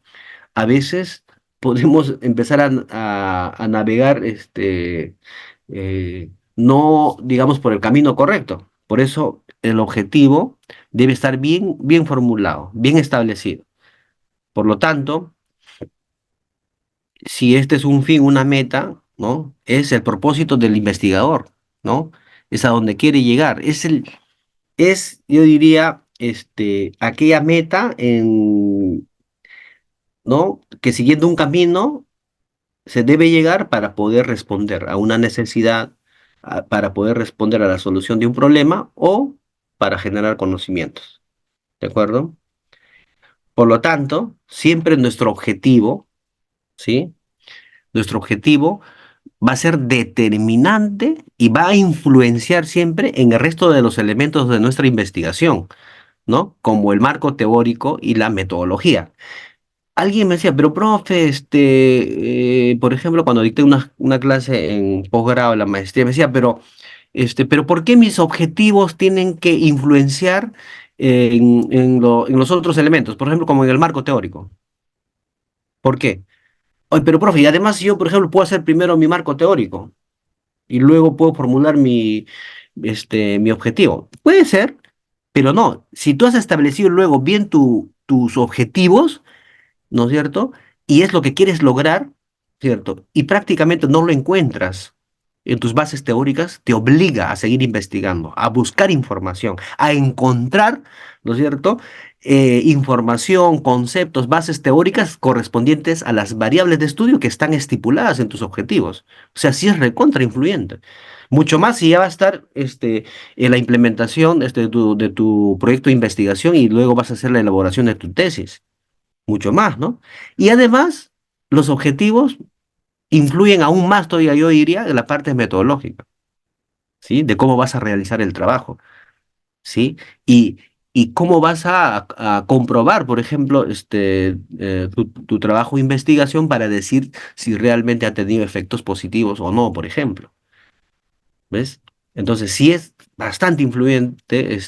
a veces podemos empezar a navegar no, digamos, por el camino correcto. Por eso el objetivo debe estar bien formulado, bien establecido. Por lo tanto, si este es un fin, una meta, ¿no? Es el propósito del investigador, ¿no? Es a donde quiere llegar. Yo diría, aquella meta ¿no? Que siguiendo un camino se debe llegar para poder responder a una necesidad, para poder responder a la solución de un problema o para generar conocimientos. ¿De acuerdo? Por lo tanto, siempre nuestro objetivo, ¿sí? Nuestro objetivo va a ser determinante y va a influenciar siempre en el resto de los elementos de nuestra investigación, ¿no? Como el marco teórico y la metodología. Alguien me decía, pero profe, por ejemplo, cuando dicté una clase en posgrado, en la maestría, me decía, pero ¿por qué mis objetivos tienen que influenciar en los otros elementos? Por ejemplo, como en el marco teórico. ¿Por qué? Oye, pero profe, y además yo, por ejemplo, puedo hacer primero mi marco teórico y luego puedo formular mi objetivo. Puede ser, pero no. Si tú has establecido luego bien tus objetivos, ¿no es cierto? Y es lo que quieres lograr, ¿cierto? Y prácticamente no lo encuentras en tus bases teóricas, te obliga a seguir investigando, a buscar información, a encontrar, ¿no es cierto? Información, conceptos, bases teóricas correspondientes a las variables de estudio que están estipuladas en tus objetivos. O sea, sí es recontra influyente. Mucho más si ya va a estar en la implementación de tu proyecto de investigación y luego vas a hacer la elaboración de tu tesis mucho más, ¿no? Y además, los objetivos influyen aún más, todavía yo diría, en la parte metodológica, ¿sí? De cómo vas a realizar el trabajo, ¿sí? Y cómo vas a comprobar, por ejemplo, tu trabajo de investigación para decir si realmente ha tenido efectos positivos o no, por ejemplo, ¿ves? Entonces, sí es bastante influyente,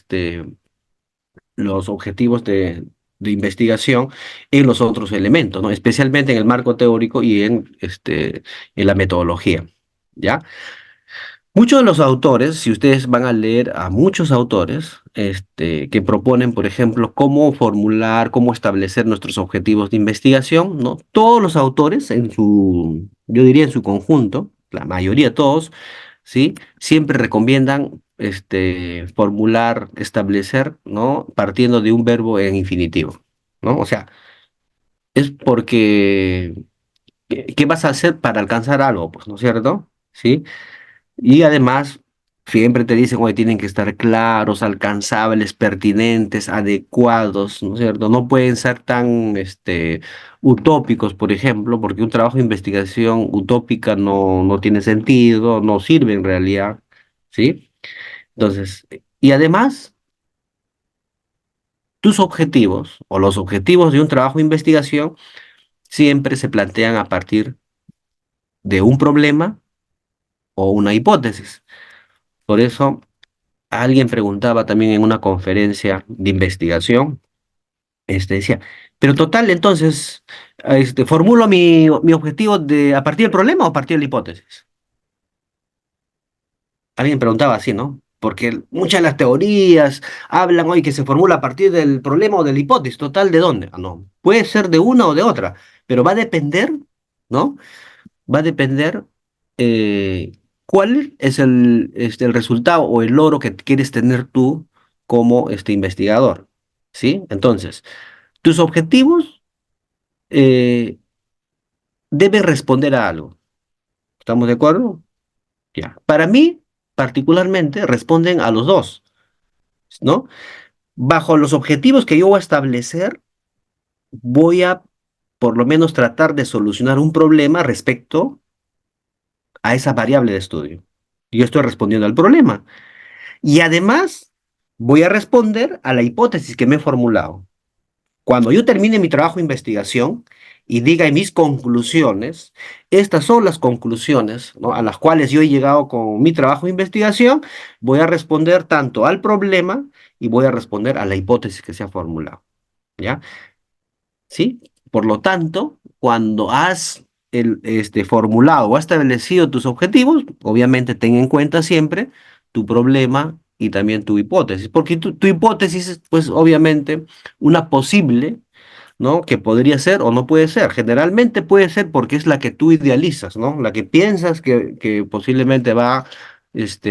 los objetivos de investigación en los otros elementos, ¿no? Especialmente en el marco teórico y en la metodología, ¿ya? Muchos de los autores, si ustedes van a leer a muchos autores, que proponen, por ejemplo, cómo formular, cómo establecer nuestros objetivos de investigación, ¿no? Todos los autores yo diría en su conjunto, la mayoría todos, ¿sí? Siempre recomiendan, formular, establecer, ¿no? Partiendo de un verbo en infinitivo, ¿no? O sea, es porque, ¿qué vas a hacer para alcanzar algo? Pues, ¿no es cierto? ¿Sí? Y además, siempre te dicen, oye, tienen que estar claros, alcanzables, pertinentes, adecuados, ¿no es cierto? No pueden ser tan, utópicos, por ejemplo, porque un trabajo de investigación utópica no tiene sentido, no sirve en realidad, ¿sí? Entonces, y además, tus objetivos o los objetivos de un trabajo de investigación siempre se plantean a partir de un problema o una hipótesis. Por eso, alguien preguntaba también en una conferencia de investigación, decía, pero total, entonces, ¿formulo mi objetivo a partir del problema o a partir de la hipótesis? Alguien preguntaba así, ¿no? Porque muchas de las teorías hablan hoy que se formula a partir del problema o de la hipótesis, total, ¿de dónde? Ah, no, puede ser de una o de otra, pero va a depender, ¿no? Va a depender eh, cuál es el resultado o el logro que quieres tener tú como investigador, ¿sí? Entonces, tus objetivos eh, deben responder a algo. ¿Estamos de acuerdo? Ya. Para mí, particularmente, responden a los dos, ¿no? Bajo los objetivos que yo voy a establecer, voy a por lo menos tratar de solucionar un problema respecto a esa variable de estudio. Yo estoy respondiendo al problema. Y además, voy a responder a la hipótesis que me he formulado. Cuando yo termine mi trabajo de investigación y diga en mis conclusiones, estas son las conclusiones, ¿no? A las cuales yo he llegado con mi trabajo de investigación, voy a responder tanto al problema y voy a responder a la hipótesis que se ha formulado, ¿ya? ¿Sí? Por lo tanto, cuando has formulado o has establecido tus objetivos, obviamente ten en cuenta siempre tu problema y también tu hipótesis, porque tu hipótesis es, pues, obviamente, una posible, ¿no? Que podría ser o no puede ser. Generalmente puede ser porque es la que tú idealizas, ¿no? La que piensas que posiblemente va,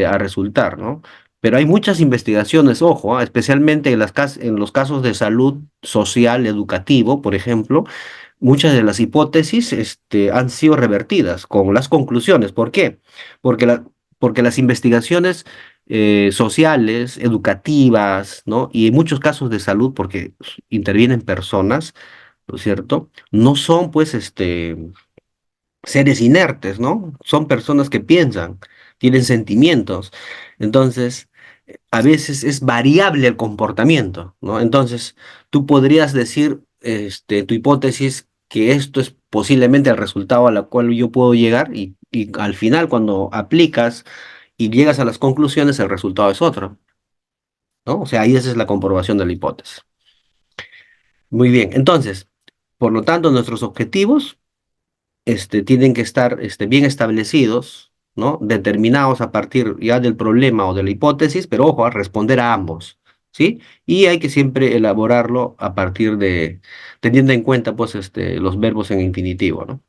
a resultar, ¿no? Pero hay muchas investigaciones, ojo, especialmente en los casos de salud social, educativo, por ejemplo, muchas de las hipótesis, han sido revertidas con las conclusiones. ¿Por qué? Porque, porque las investigaciones sociales, educativas, ¿no? Y en muchos casos de salud, porque intervienen personas, ¿no es cierto? No son, pues, seres inertes, ¿no? Son personas que piensan, tienen sentimientos. Entonces, a veces es variable el comportamiento, ¿no? Entonces, tú podrías decir, tu hipótesis, que esto es posiblemente el resultado a la cual yo puedo llegar y al final, cuando aplicas y llegas a las conclusiones, el resultado es otro, ¿no? O sea, ahí esa es la comprobación de la hipótesis. Muy bien, entonces, por lo tanto, nuestros objetivos tienen que estar bien establecidos, ¿no? Determinados a partir ya del problema o de la hipótesis, pero ojo, a responder a ambos, ¿sí? Y hay que siempre elaborarlo a partir de, teniendo en cuenta, pues, los verbos en infinitivo, ¿no?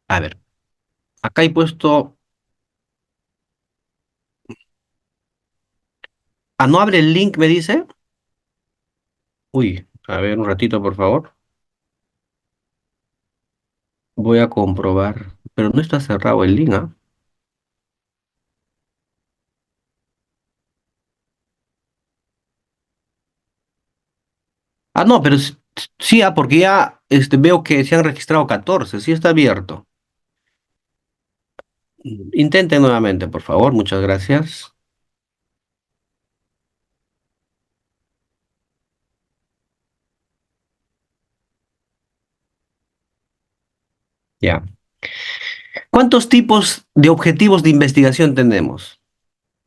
A ver, acá he puesto, ah, ¿no abre el link, me dice? Uy, a ver, un ratito, por favor. Voy a comprobar, pero no está cerrado el link, ¿ah? Ah, no, pero sí, porque ya veo que se han registrado 14, sí está abierto. Intente nuevamente, por favor, muchas gracias. Ya. ¿Cuántos tipos de objetivos de investigación tenemos?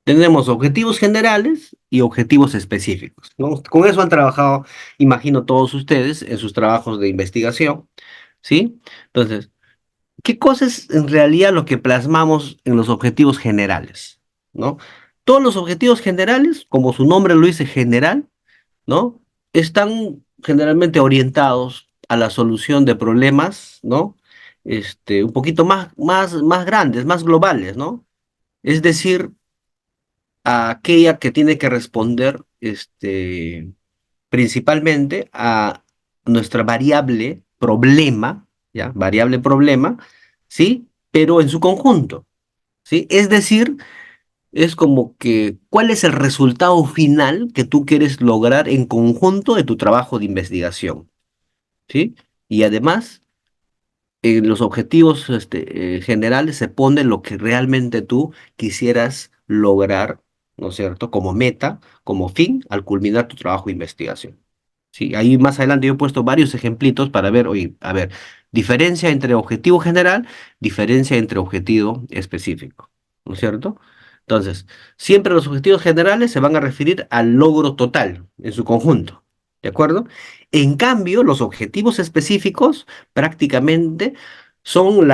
Tenemos objetivos generales y objetivos específicos, ¿no? Con eso han trabajado, imagino, todos ustedes en sus trabajos de investigación, ¿sí? Entonces, ¿qué cosa es en realidad lo que plasmamos en los objetivos generales? ¿No? Todos los objetivos generales, como su nombre lo dice, general, ¿no? Están generalmente orientados a la solución de problemas, ¿no? Un poquito más grandes, más globales, ¿no? Es decir, a aquella que tiene que responder, principalmente a nuestra variable problema, ¿ya? Variable problema, ¿sí? Pero en su conjunto, ¿sí? Es decir, es como que, ¿cuál es el resultado final que tú quieres lograr en conjunto de tu trabajo de investigación? ¿Sí? Y además, en los objetivos generales se pone lo que realmente tú quisieras lograr, ¿no es cierto? Como meta, como fin, al culminar tu trabajo de investigación. Sí, ahí más adelante yo he puesto varios ejemplitos para ver, oye, a ver, diferencia entre objetivo general, diferencia entre objetivo específico, ¿no es cierto? Entonces, siempre los objetivos generales se van a referir al logro total en su conjunto, ¿de acuerdo? En cambio, los objetivos específicos prácticamente son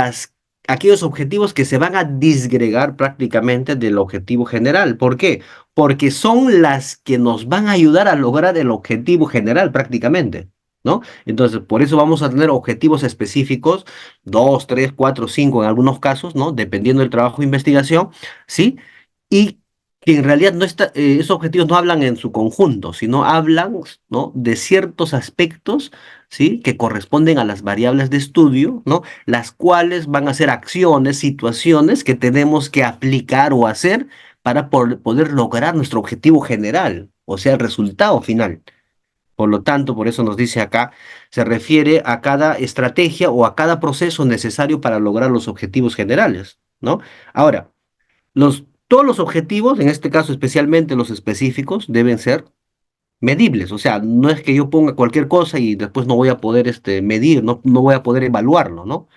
aquellos objetivos que se van a disgregar prácticamente del objetivo general. ¿Por qué? Porque son las que nos van a ayudar a lograr el objetivo general prácticamente, ¿no? Entonces, por eso vamos a tener objetivos específicos, dos, tres, cuatro, cinco en algunos casos, ¿no? Dependiendo del trabajo de investigación, ¿sí? Y que en realidad no esos objetivos no hablan en su conjunto, sino hablan, ¿no? De ciertos aspectos, ¿sí? Que corresponden a las variables de estudio, ¿no? Las cuales van a ser acciones, situaciones que tenemos que aplicar o hacer para poder lograr nuestro objetivo general, o sea, el resultado final. Por lo tanto, por eso nos dice acá, se refiere a cada estrategia o a cada proceso necesario para lograr los objetivos generales, ¿no? Ahora, todos los objetivos, en este caso especialmente los específicos, deben ser medibles, o sea, no es que yo ponga cualquier cosa y después no voy a poder medir, no voy a poder evaluarlo, ¿no?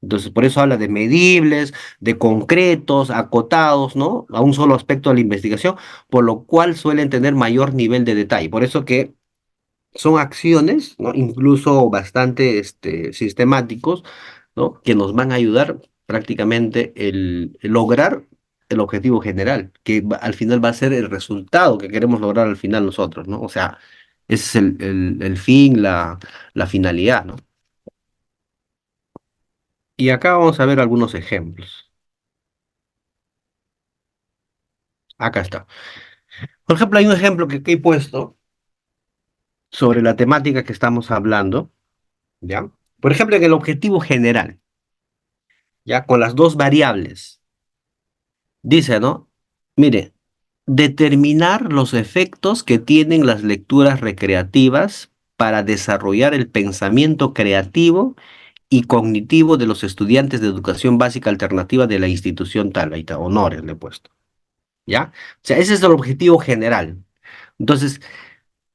Entonces, por eso habla de medibles, de concretos, acotados, ¿no? A un solo aspecto de la investigación, por lo cual suelen tener mayor nivel de detalle. Por eso que son acciones, ¿no? Incluso bastante sistemáticos, ¿no? Que nos van a ayudar prácticamente el lograr el objetivo general, que al final va a ser el resultado que queremos lograr al final nosotros, ¿no? O sea, ese es el fin, la finalidad, ¿no? Y acá vamos a ver algunos ejemplos. Acá está. Por ejemplo, hay un ejemplo que he puesto sobre la temática que estamos hablando, ¿ya? Por ejemplo, en el objetivo general, ¿ya? Con las dos variables. Dice, ¿no? Mire, determinar los efectos que tienen las lecturas recreativas para desarrollar el pensamiento creativo y cognitivo de los estudiantes de educación básica alternativa de la institución tal, ahí está, honores le he puesto, ¿ya? O sea, ese es el objetivo general. Entonces,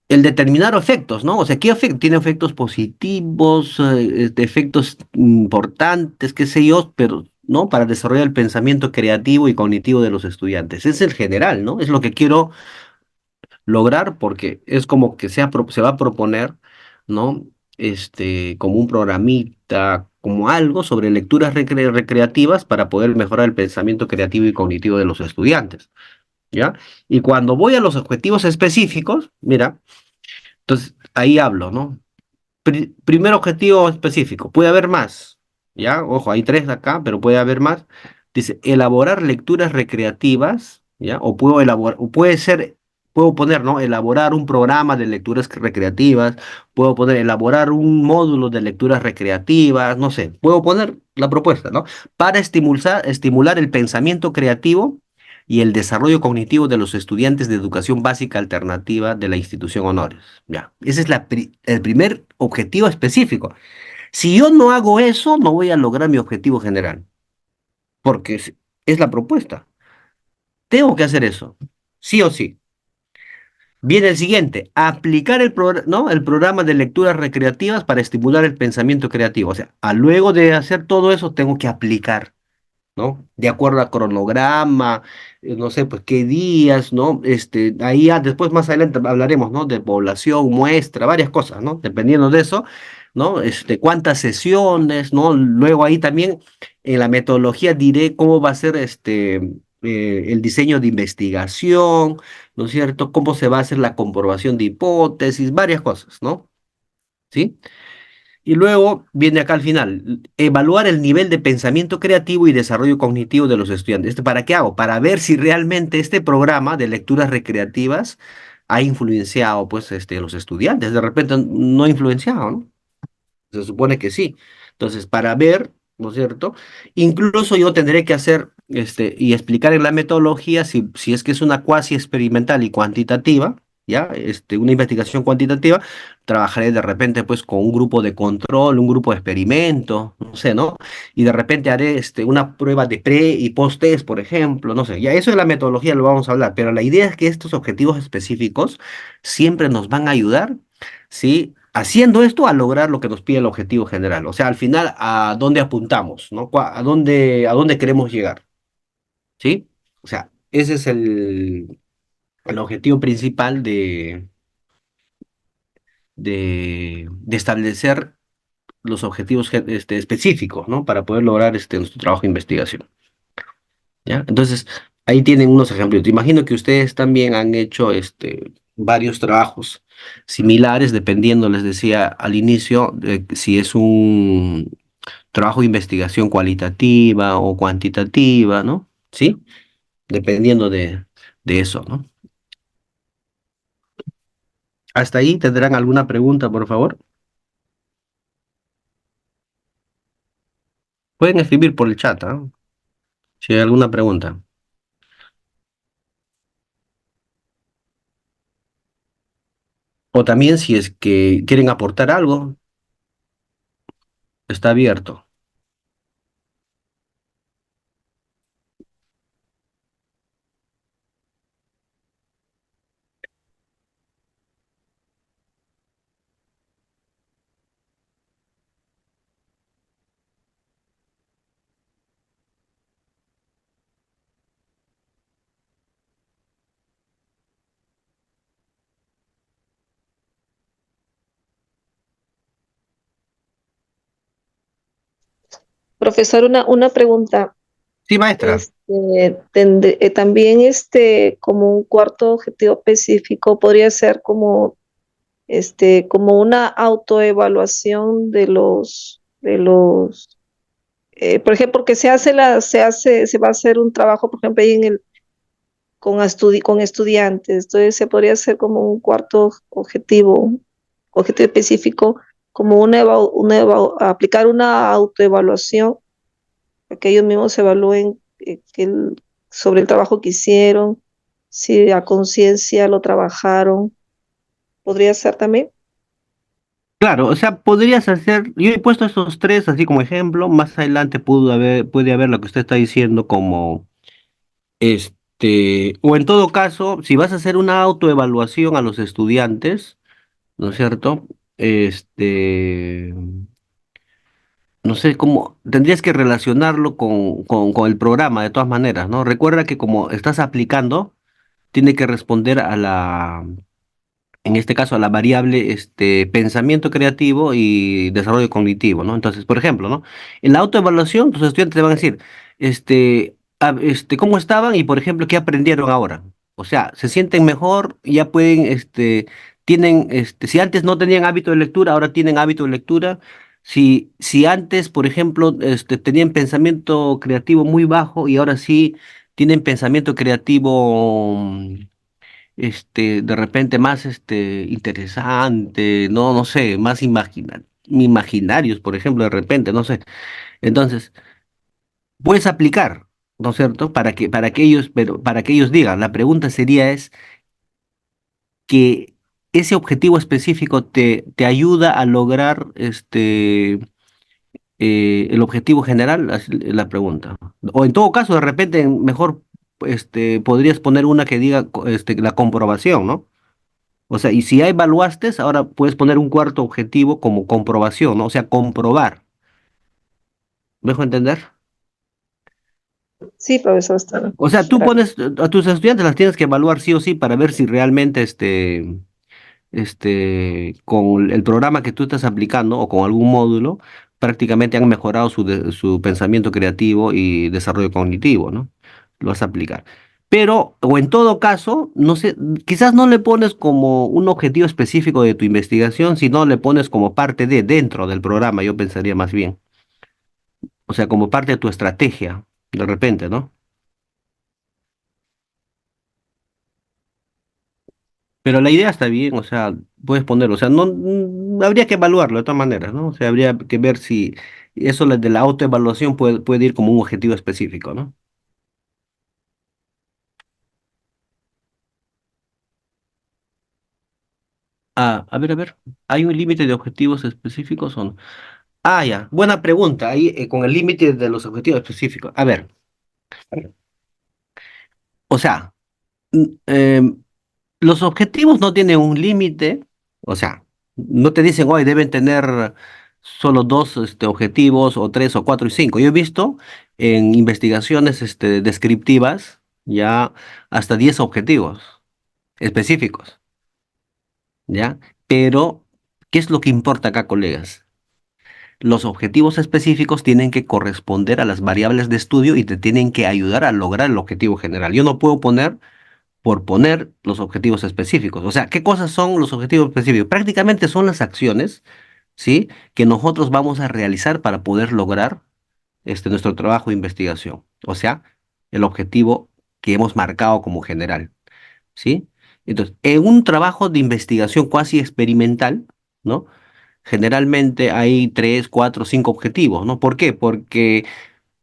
el determinar efectos, ¿no? O sea, ¿qué efecto? Tiene efectos positivos, efectos importantes, qué sé yo, pero ¿no? Para desarrollar el pensamiento creativo y cognitivo de los estudiantes. Es el general, ¿no? Es lo que quiero lograr porque es como que se va a proponer, ¿no? Como un programita, como algo sobre lecturas recreativas para poder mejorar el pensamiento creativo y cognitivo de los estudiantes, ¿ya? Y cuando voy a los objetivos específicos, mira, entonces ahí hablo, ¿no? Primer objetivo específico, puede haber más, ¿ya? Ojo, hay tres acá, pero puede haber más. Dice, elaborar lecturas recreativas, ¿ya? O puedo elaborar, o puede ser, puedo poner, ¿no? Elaborar un programa de lecturas recreativas, puedo poner, elaborar un módulo de lecturas recreativas, no sé, puedo poner la propuesta, ¿no? Para estimular el pensamiento creativo y el desarrollo cognitivo de los estudiantes de educación básica alternativa de la institución Honores. Ya, ese es el primer objetivo específico. Si yo no hago eso, no voy a lograr mi objetivo general, porque es la propuesta. Tengo que hacer eso, sí o sí. Viene el siguiente, aplicar ¿no? el programa de lecturas recreativas para estimular el pensamiento creativo. O sea, luego de hacer todo eso, tengo que aplicar. ¿No? De acuerdo al cronograma, no sé, pues qué días, ¿no? Ahí ya después más adelante hablaremos, ¿no? De población, muestra, varias cosas, ¿no? Dependiendo de eso, ¿no? Cuántas sesiones, ¿no? Luego ahí también en la metodología diré cómo va a ser el diseño de investigación, ¿no es cierto? Cómo se va a hacer la comprobación de hipótesis, varias cosas, ¿no? ¿Sí? Y luego viene acá al final, evaluar el nivel de pensamiento creativo y desarrollo cognitivo de los estudiantes. ¿Para qué hago? Para ver si realmente este programa de lecturas recreativas ha influenciado, pues, a los estudiantes. De repente no ha influenciado, ¿no? Se supone que sí. Entonces, para ver, ¿no es cierto? Incluso yo tendré que hacer y explicar en la metodología si es que es una cuasi experimental y cuantitativa, ¿ya? Una investigación cuantitativa, trabajaré de repente pues con un grupo de control, un grupo de experimento, no sé, ¿no? Y de repente haré una prueba de pre y post test, por ejemplo, no sé. Ya eso de la metodología lo vamos a hablar, pero la idea es que estos objetivos específicos siempre nos van a ayudar. ¿Sí? Haciendo esto a lograr lo que nos pide el objetivo general. O sea, al final, ¿a dónde apuntamos? ¿No? ¿A dónde queremos llegar? ¿Sí? O sea, ese es el objetivo principal de establecer los objetivos específicos, ¿no? Para poder lograr nuestro trabajo de investigación. ¿Ya? Entonces, ahí tienen unos ejemplos. Te imagino que ustedes también han hecho varios trabajos similares, dependiendo, les decía al inicio, de si es un trabajo de investigación cualitativa o cuantitativa, ¿no? ¿Sí? Dependiendo de eso, ¿no? Hasta ahí tendrán alguna pregunta, por favor. Pueden escribir por el chat, ¿ah? Si hay alguna pregunta. O también si es que quieren aportar algo, está abierto. Profesor, una pregunta. Sí, maestra. También como un cuarto objetivo específico podría ser como una autoevaluación por ejemplo, que se va a hacer un trabajo, por ejemplo, ahí con estudiantes. Entonces se podría hacer como un cuarto objetivo específico, como aplicar una autoevaluación para que ellos mismos se evalúen sobre el trabajo que hicieron, si a conciencia lo trabajaron. ¿Podría ser también? Claro, o sea, podrías hacer, yo he puesto estos tres así como ejemplo, más adelante puede haber lo que usted está diciendo como, o en todo caso, si vas a hacer una autoevaluación a los estudiantes, ¿no es cierto? Este, no sé cómo, tendrías que relacionarlo con el programa de todas maneras, ¿no? Recuerda que como estás aplicando, tiene que responder a en este caso, a la variable pensamiento creativo y desarrollo cognitivo, ¿no? Entonces, por ejemplo, ¿no? En la autoevaluación, tus estudiantes te van a decir, cómo estaban y, por ejemplo, qué aprendieron ahora. O sea, se sienten mejor, ya pueden, tienen, si antes no tenían hábito de lectura, ahora tienen hábito de lectura. Si antes, por ejemplo, tenían pensamiento creativo muy bajo y ahora sí tienen pensamiento creativo de repente más interesante, no, no sé, más imaginarios, por ejemplo, de repente, no sé. Entonces, puedes aplicar, ¿no es cierto? Para que ellos digan, la pregunta sería es que ese objetivo específico te ayuda a lograr el objetivo general, así es la pregunta. O en todo caso, de repente, mejor podrías poner una que diga la comprobación, ¿no? O sea, y si ya evaluaste, ahora puedes poner un cuarto objetivo como comprobación, ¿no? O sea, comprobar. ¿Me dejo entender? Sí, profesor, está bien. O sea, tú Gracias. pones a tus estudiantes las tienes que evaluar sí o sí para ver si realmente con el programa que tú estás aplicando o con algún módulo, prácticamente han mejorado su pensamiento creativo y desarrollo cognitivo, ¿no? Lo vas a aplicar. Pero, o en todo caso, no sé, quizás no le pones como un objetivo específico de tu investigación, sino le pones como parte de dentro del programa, yo pensaría más bien. O sea, como parte de tu estrategia, de repente, ¿no? Pero la idea está bien, o sea, puedes ponerlo, o sea, no habría que evaluarlo de todas maneras, ¿no? O sea, habría que ver si eso de la autoevaluación puede ir como un objetivo específico, ¿no? Ah, a ver, ¿hay un límite de objetivos específicos o no? Ah, ya, buena pregunta, ahí con el límite de los objetivos específicos. A ver, o sea, mm, em, los objetivos no tienen un límite, o sea, no te dicen, hoy deben tener solo dos objetivos, o tres, o cuatro y cinco. Yo he visto en investigaciones descriptivas ya hasta 10 objetivos específicos, ¿ya? Pero, ¿qué es lo que importa acá, colegas? Los objetivos específicos tienen que corresponder a las variables de estudio y te tienen que ayudar a lograr el objetivo general. Yo no puedo poner por poner los objetivos específicos. O sea, ¿qué cosas son los objetivos específicos? Prácticamente son las acciones, ¿sí? Que nosotros vamos a realizar para poder lograr nuestro trabajo de investigación. O sea, el objetivo que hemos marcado como general, ¿sí? Entonces, en un trabajo de investigación cuasi experimental, ¿no? Generalmente hay tres, cuatro, cinco objetivos, ¿no? ¿Por qué? Porque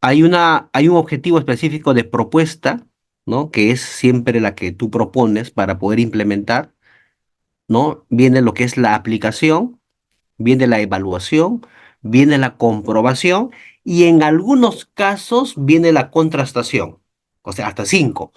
hay un objetivo específico de propuesta, ¿no? Que es siempre la que tú propones para poder implementar, ¿no? Viene lo que es la aplicación, viene la evaluación, viene la comprobación y en algunos casos viene la contrastación, o sea, hasta cinco.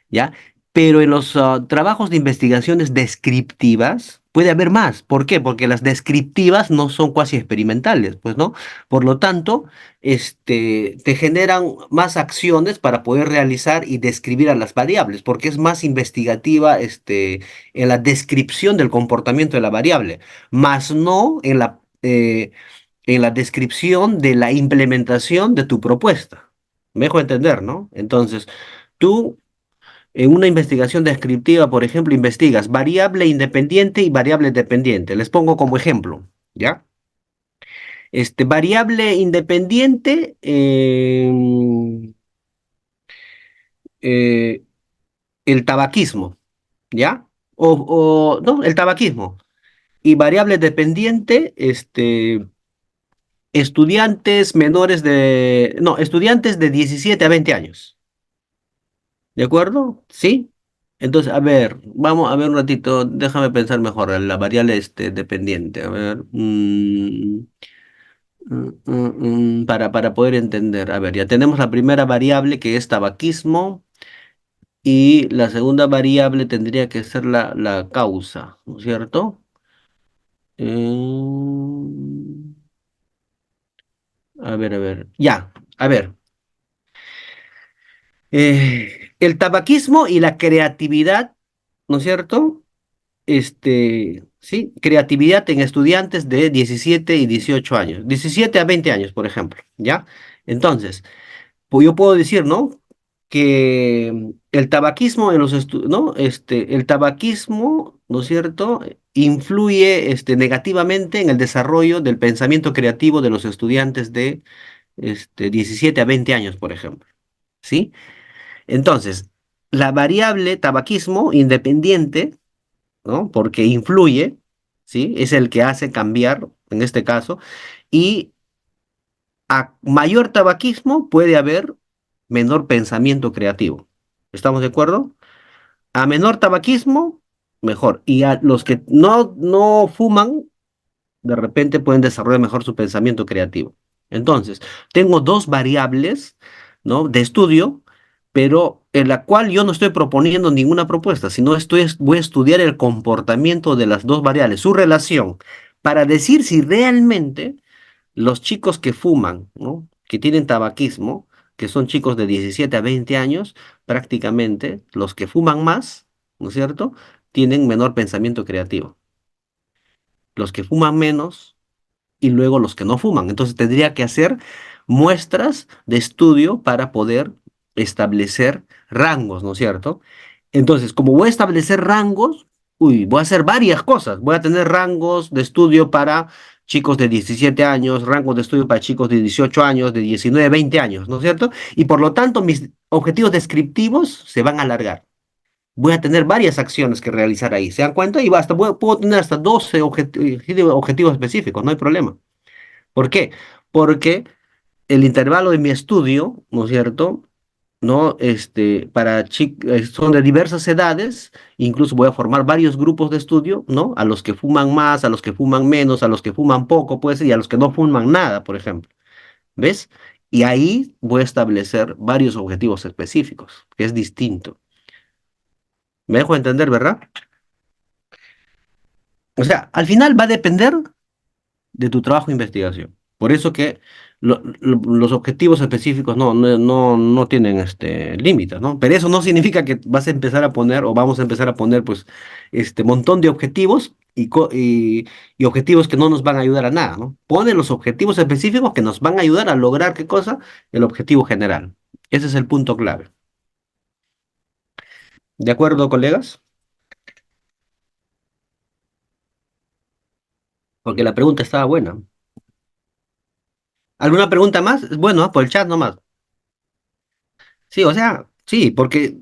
¿Ya? Pero en los trabajos de investigaciones descriptivas puede haber más. ¿Por qué? Porque las descriptivas no son cuasi experimentales, pues, ¿no? Por lo tanto, te generan más acciones para poder realizar y describir a las variables, porque es más investigativa, en la descripción del comportamiento de la variable, más no en la descripción de la implementación de tu propuesta. Me dejo entender, ¿no? Entonces, tú en una investigación descriptiva, por ejemplo, investigas variable independiente y variable dependiente. Les pongo como ejemplo, ¿ya? Variable independiente, eh, el tabaquismo, ¿ya? No, el tabaquismo. Y variable dependiente, estudiantes menores no, estudiantes de 17 a 20 años. ¿De acuerdo? ¿Sí? Entonces, a ver, vamos a ver un ratito, déjame pensar mejor, la variable dependiente, a ver, para poder entender, a ver, ya tenemos la primera variable que es tabaquismo y la segunda variable tendría que ser la causa, ¿no es cierto? A ver, a ver. Ya, a ver. El tabaquismo y la creatividad, ¿no es cierto? Sí, creatividad en estudiantes de 17 y 18 años, 17 a 20 años, por ejemplo, ¿ya? Entonces, pues yo puedo decir, ¿no? Que el tabaquismo en los ¿no? El tabaquismo, ¿no es cierto? Influye, negativamente en el desarrollo del pensamiento creativo de los estudiantes de, 17 a 20 años, por ejemplo, ¿sí? Entonces, la variable tabaquismo independiente, ¿no? Porque influye, ¿sí? Es el que hace cambiar, en este caso, y a mayor tabaquismo puede haber menor pensamiento creativo. ¿Estamos de acuerdo? A menor tabaquismo, mejor. Y a los que no fuman, de repente pueden desarrollar mejor su pensamiento creativo. Entonces, tengo dos variables, ¿no? De estudio, pero en la cual yo no estoy proponiendo ninguna propuesta, sino voy a estudiar el comportamiento de las dos variables, su relación, para decir si realmente los chicos que fuman, ¿no? Que tienen tabaquismo, que son chicos de 17 a 20 años, prácticamente los que fuman más, ¿no es cierto? Tienen menor pensamiento creativo. Los que fuman menos y luego los que no fuman. Entonces tendría que hacer muestras de estudio para poder establecer rangos, ¿no es cierto? Entonces, como voy a establecer rangos, voy a hacer varias cosas. Voy a tener rangos de estudio para chicos de 17 años, rangos de estudio para chicos de 18 años, de 19, 20 años, ¿no es cierto? Y por lo tanto, mis objetivos descriptivos se van a alargar. Voy a tener varias acciones que realizar ahí. ¿Se dan cuenta? Y basta, puedo tener hasta 12 objetivos específicos, no hay problema. ¿Por qué? Porque el intervalo de mi estudio, ¿no es cierto? ¿No? Son de diversas edades, incluso voy a formar varios grupos de estudio, ¿no? A los que fuman más, a los que fuman menos, a los que fuman poco, puede ser, y a los que no fuman nada, por ejemplo. ¿Ves? Y ahí voy a establecer varios objetivos específicos, que es distinto. ¿Me dejo entender, verdad? O sea, al final va a depender de tu trabajo de investigación. Por eso que los objetivos específicos no tienen límites, ¿no? Pero eso no significa que vas a empezar a poner o vamos a empezar a poner pues este montón de objetivos y objetivos que no nos van a ayudar a nada, ¿no? Pone los objetivos específicos que nos van a ayudar a lograr ¿qué cosa? El objetivo general. Ese es el punto clave. ¿De acuerdo, colegas? Porque la pregunta estaba buena. ¿Alguna pregunta más? Bueno, por el chat nomás. Sí, o sea, sí, porque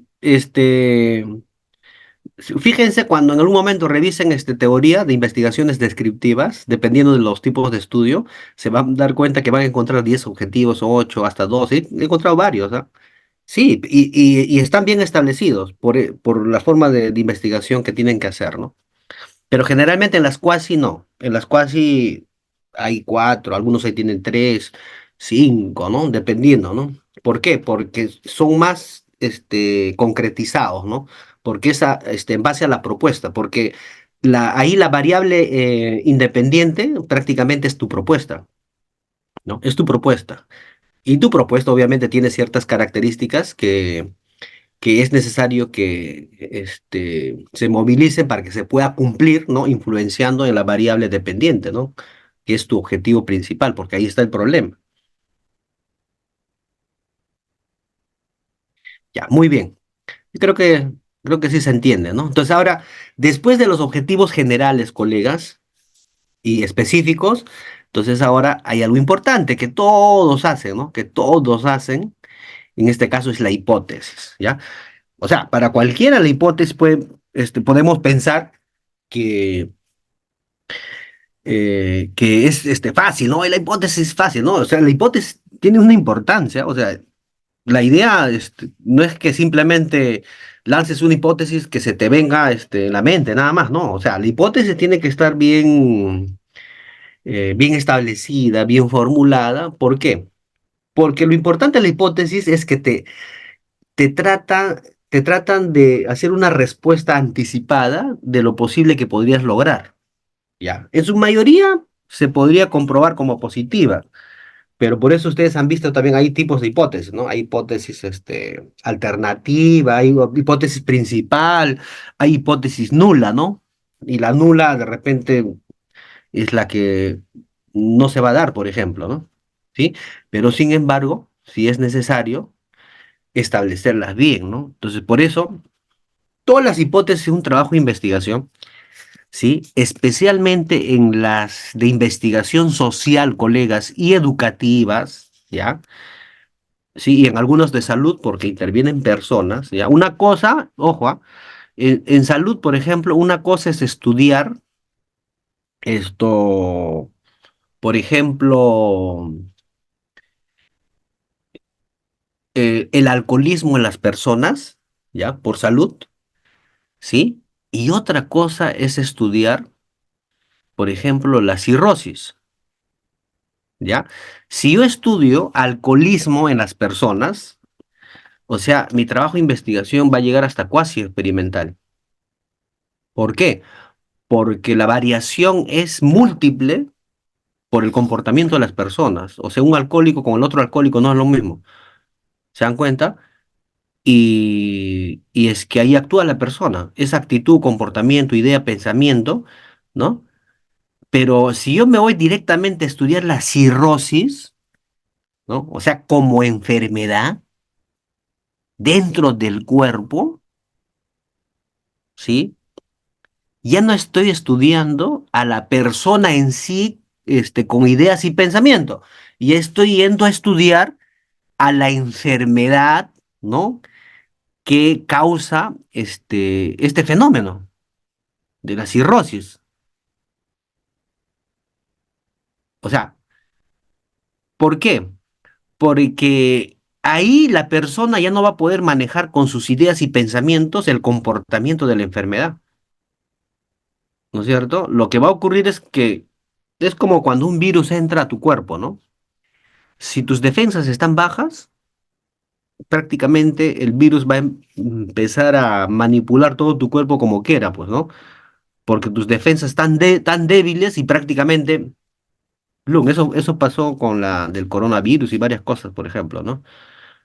fíjense cuando en algún momento revisen teoría de investigaciones descriptivas, dependiendo de los tipos de estudio, se van a dar cuenta que van a encontrar 10 objetivos, 8 hasta 12. He encontrado varios, ¿ah? Sí, y están bien establecidos por la forma de investigación que tienen que hacer, ¿no? Pero generalmente en las cuasi no. En las cuasi hay cuatro, algunos ahí tienen tres, cinco, ¿no? Dependiendo, ¿no? ¿Por qué? Porque son más concretizados, ¿no? Porque en base a la propuesta, porque ahí la variable independiente prácticamente es tu propuesta, ¿no? Es tu propuesta. Y tu propuesta obviamente tiene ciertas características que es necesario que se movilicen para que se pueda cumplir, ¿no? Influenciando en la variable dependiente, ¿no? Que es tu objetivo principal, porque ahí está el problema. Ya, muy bien. Yo creo que sí se entiende, ¿no? Entonces ahora, después de los objetivos generales, colegas, y específicos, entonces ahora hay algo importante que todos hacen, ¿no? Que todos hacen, en este caso es la hipótesis, ¿ya? O sea, para cualquiera la hipótesis podemos pensar que que es fácil, ¿no? Y la hipótesis es fácil, ¿no? O sea, la hipótesis tiene una importancia, o sea, la idea no es que simplemente lances una hipótesis que se te venga en la mente, nada más, no, o sea, la hipótesis tiene que estar bien establecida, bien formulada, ¿por qué? Porque lo importante de la hipótesis es que te trata, te tratan de hacer una respuesta anticipada de lo posible que podrías lograr. Ya. En su mayoría se podría comprobar como positiva, Pero por eso ustedes han visto también hay tipos de hipótesis, ¿no? Hay hipótesis alternativa, hay hipótesis principal, hay hipótesis nula, ¿no? Y la nula de repente es la que no se va a dar, por ejemplo, ¿no? ¿Sí? Pero sin embargo, si es necesario, establecerlas bien, ¿no? Entonces, por eso, todas las hipótesis de un trabajo de investigación, ¿sí? Especialmente en las de investigación social, colegas, y educativas, ¿ya? Sí, y en algunos de salud, porque intervienen personas, ¿ya? Una cosa, ojo, en salud, por ejemplo, una cosa es estudiar esto, por ejemplo, el alcoholismo en las personas, ¿ya? Por salud, ¿sí? Y otra cosa es estudiar, por ejemplo, la cirrosis, ¿ya? Si yo estudio alcoholismo en las personas, o sea, mi trabajo de investigación va a llegar hasta cuasi experimental. ¿Por qué? Porque la variación es múltiple por el comportamiento de las personas. O sea, un alcohólico con el otro alcohólico no es lo mismo. ¿Se dan cuenta? Y es que ahí actúa la persona, esa actitud, comportamiento, idea, pensamiento, ¿no? Pero si yo me voy directamente a estudiar la cirrosis, ¿no? O sea, como enfermedad dentro del cuerpo, ¿sí? Ya no estoy estudiando a la persona en sí, con ideas y pensamiento. Ya estoy yendo a estudiar a la enfermedad, ¿no? Que causa este fenómeno de la cirrosis. O sea, ¿por qué? Porque ahí la persona ya no va a poder manejar con sus ideas y pensamientos el comportamiento de la enfermedad, ¿no es cierto? Lo que va a ocurrir es que es como cuando un virus entra a tu cuerpo, ¿no? Si tus defensas están bajas, prácticamente el virus va a empezar a manipular todo tu cuerpo como quiera, pues, ¿no? Porque tus defensas están tan débiles y prácticamente, eso pasó con la del coronavirus y varias cosas, por ejemplo, ¿no?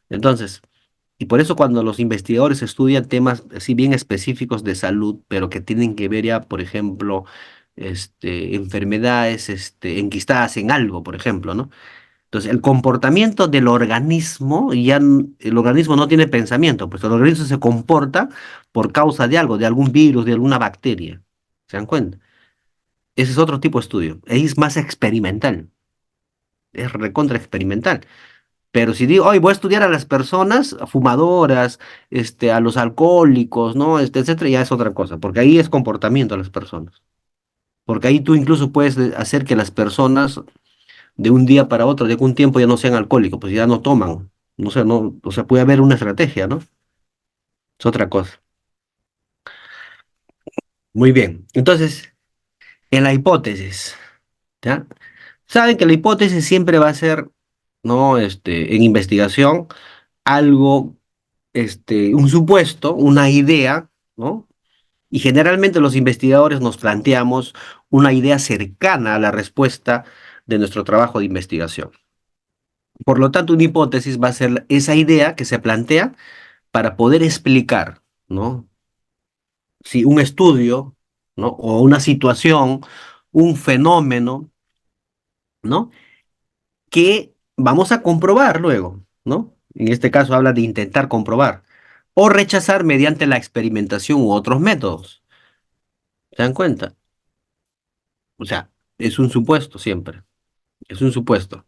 Entonces, y por eso cuando los investigadores estudian temas así bien específicos de salud, pero que tienen que ver ya, por ejemplo, enfermedades, enquistadas en algo, por ejemplo, ¿no? Entonces, el comportamiento del organismo, el organismo no tiene pensamiento, pues el organismo se comporta por causa de algo, de algún virus, de alguna bacteria. ¿Se dan cuenta? Ese es otro tipo de estudio. Ahí es más experimental, es recontra experimental. Pero si digo, hoy voy a estudiar a las personas fumadoras, a los alcohólicos, ¿no? Etcétera, ya es otra cosa, porque ahí es comportamiento de las personas. Porque ahí tú incluso puedes hacer que las personas de un día para otro, de algún tiempo ya no sean alcohólicos, pues ya no toman. No sé, no, o sea, puede haber una estrategia, ¿no? Es otra cosa. Muy bien. Entonces, en la hipótesis, ¿ya? Saben que la hipótesis siempre va a ser, ¿no? En investigación, algo, un supuesto, una idea, ¿no? Y generalmente los investigadores nos planteamos una idea cercana a la respuesta de nuestro trabajo de investigación. Por lo tanto, una hipótesis va a ser esa idea que se plantea para poder explicar, ¿no? Si un estudio, ¿no? O una situación, un fenómeno, ¿no? Que vamos a comprobar luego, ¿no? En este caso habla de intentar comprobar o rechazar mediante la experimentación u otros métodos. ¿Se dan cuenta? O sea, es un supuesto siempre, es un supuesto.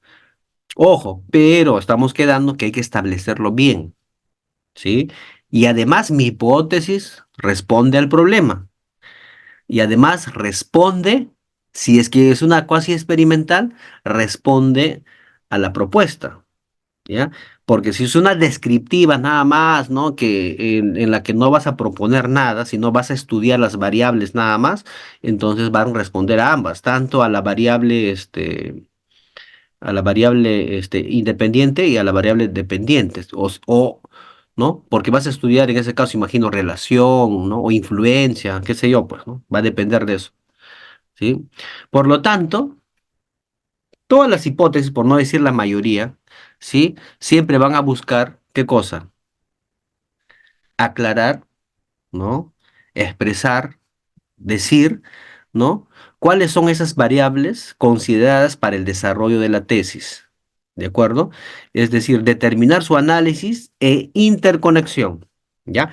Ojo, pero estamos quedando que hay que establecerlo bien, ¿sí? Y además mi hipótesis responde al problema. Y además responde, si es que es una cuasi experimental, responde a la propuesta, ¿ya? Porque si es una descriptiva nada más, ¿no? En la que no vas a proponer nada, sino vas a estudiar las variables nada más, entonces van a responder a ambas, tanto a la variable independiente y a la variable dependiente, ¿no? Porque vas a estudiar en ese caso, imagino, relación, ¿no? O influencia, qué sé yo, pues, ¿no? Va a depender de eso, ¿sí? Por lo tanto, todas las hipótesis, por no decir la mayoría, ¿sí? Siempre van a buscar, ¿qué cosa? Aclarar, ¿no? Expresar, decir, ¿no? ¿Cuáles son esas variables consideradas para el desarrollo de la tesis? ¿De acuerdo? Es decir, determinar su análisis e interconexión, ¿ya?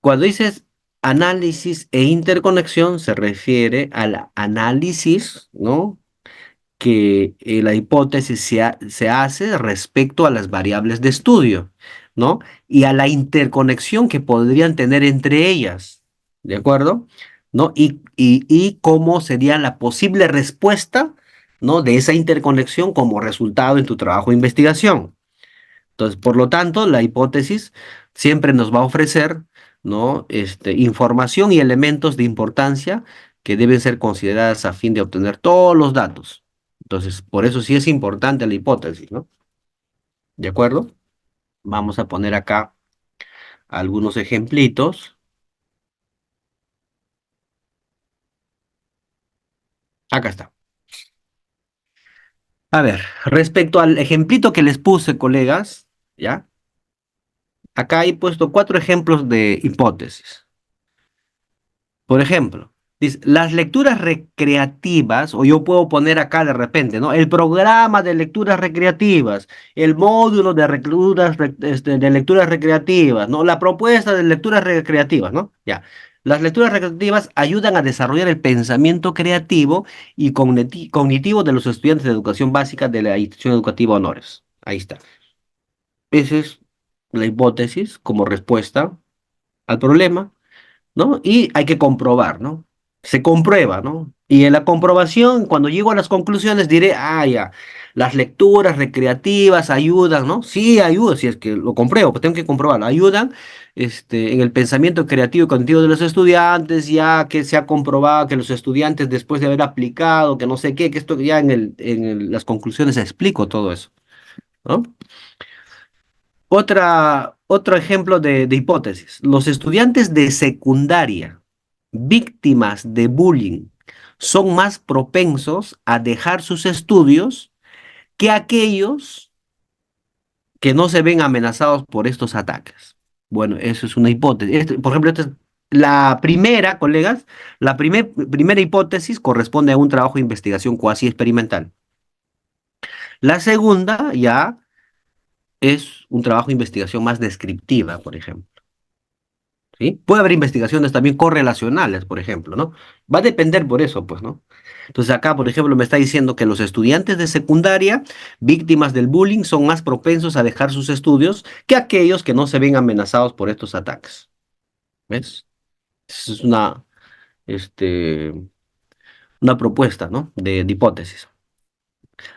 Cuando dices análisis e interconexión, se refiere al análisis, ¿no? Que la hipótesis se hace respecto a las variables de estudio, ¿no? Y a la interconexión que podrían tener entre ellas, ¿de acuerdo? ¿No? Y cómo sería la posible respuesta, ¿no? De esa interconexión como resultado en tu trabajo de investigación. Entonces, por lo tanto, la hipótesis siempre nos va a ofrecer, ¿no? Información y elementos de importancia que deben ser consideradas a fin de obtener todos los datos. Entonces, por eso sí es importante la hipótesis, ¿no? ¿De acuerdo? Vamos a poner acá algunos ejemplitos. Acá está. A ver, respecto al ejemplito que les puse, colegas, ¿ya? Acá he puesto 4 ejemplos de hipótesis. Por ejemplo, dice, las lecturas recreativas, o yo puedo poner acá de repente, ¿no? El programa de lecturas recreativas, el módulo de de lecturas recreativas, ¿no? La propuesta de lecturas recreativas, ¿no? Ya. Las lecturas recreativas ayudan a desarrollar el pensamiento creativo y cognitivo de los estudiantes de educación básica de la institución educativa Honores. Ahí está. Esa es la hipótesis como respuesta al problema, ¿no? Y hay que comprobar, ¿no? Se comprueba, ¿no? Y en la comprobación, cuando llego a las conclusiones, diré, ah, ya, las lecturas recreativas ayudan, ¿no? Sí, ayudan, si es que lo compruebo, pues tengo que comprobarlo, ayudan en el pensamiento creativo y cognitivo de los estudiantes, ya que se ha comprobado que los estudiantes, después de haber aplicado, que no sé qué, que esto ya las conclusiones explico todo eso, ¿no? Otro ejemplo de hipótesis. Los estudiantes de secundaria víctimas de bullying son más propensos a dejar sus estudios que aquellos que no se ven amenazados por estos ataques. Bueno, eso es una hipótesis. Por ejemplo, esta es la primera, colegas, la primera hipótesis corresponde a un trabajo de investigación cuasi experimental. La segunda ya es un trabajo de investigación más descriptiva, por ejemplo. ¿Sí? Puede haber investigaciones también correlacionales, por ejemplo, ¿no? Va a depender por eso, pues, ¿no? Entonces acá, por ejemplo, me está diciendo que los estudiantes de secundaria, víctimas del bullying, son más propensos a dejar sus estudios que aquellos que no se ven amenazados por estos ataques. ¿Ves? Esa es este, una propuesta, ¿no? De hipótesis.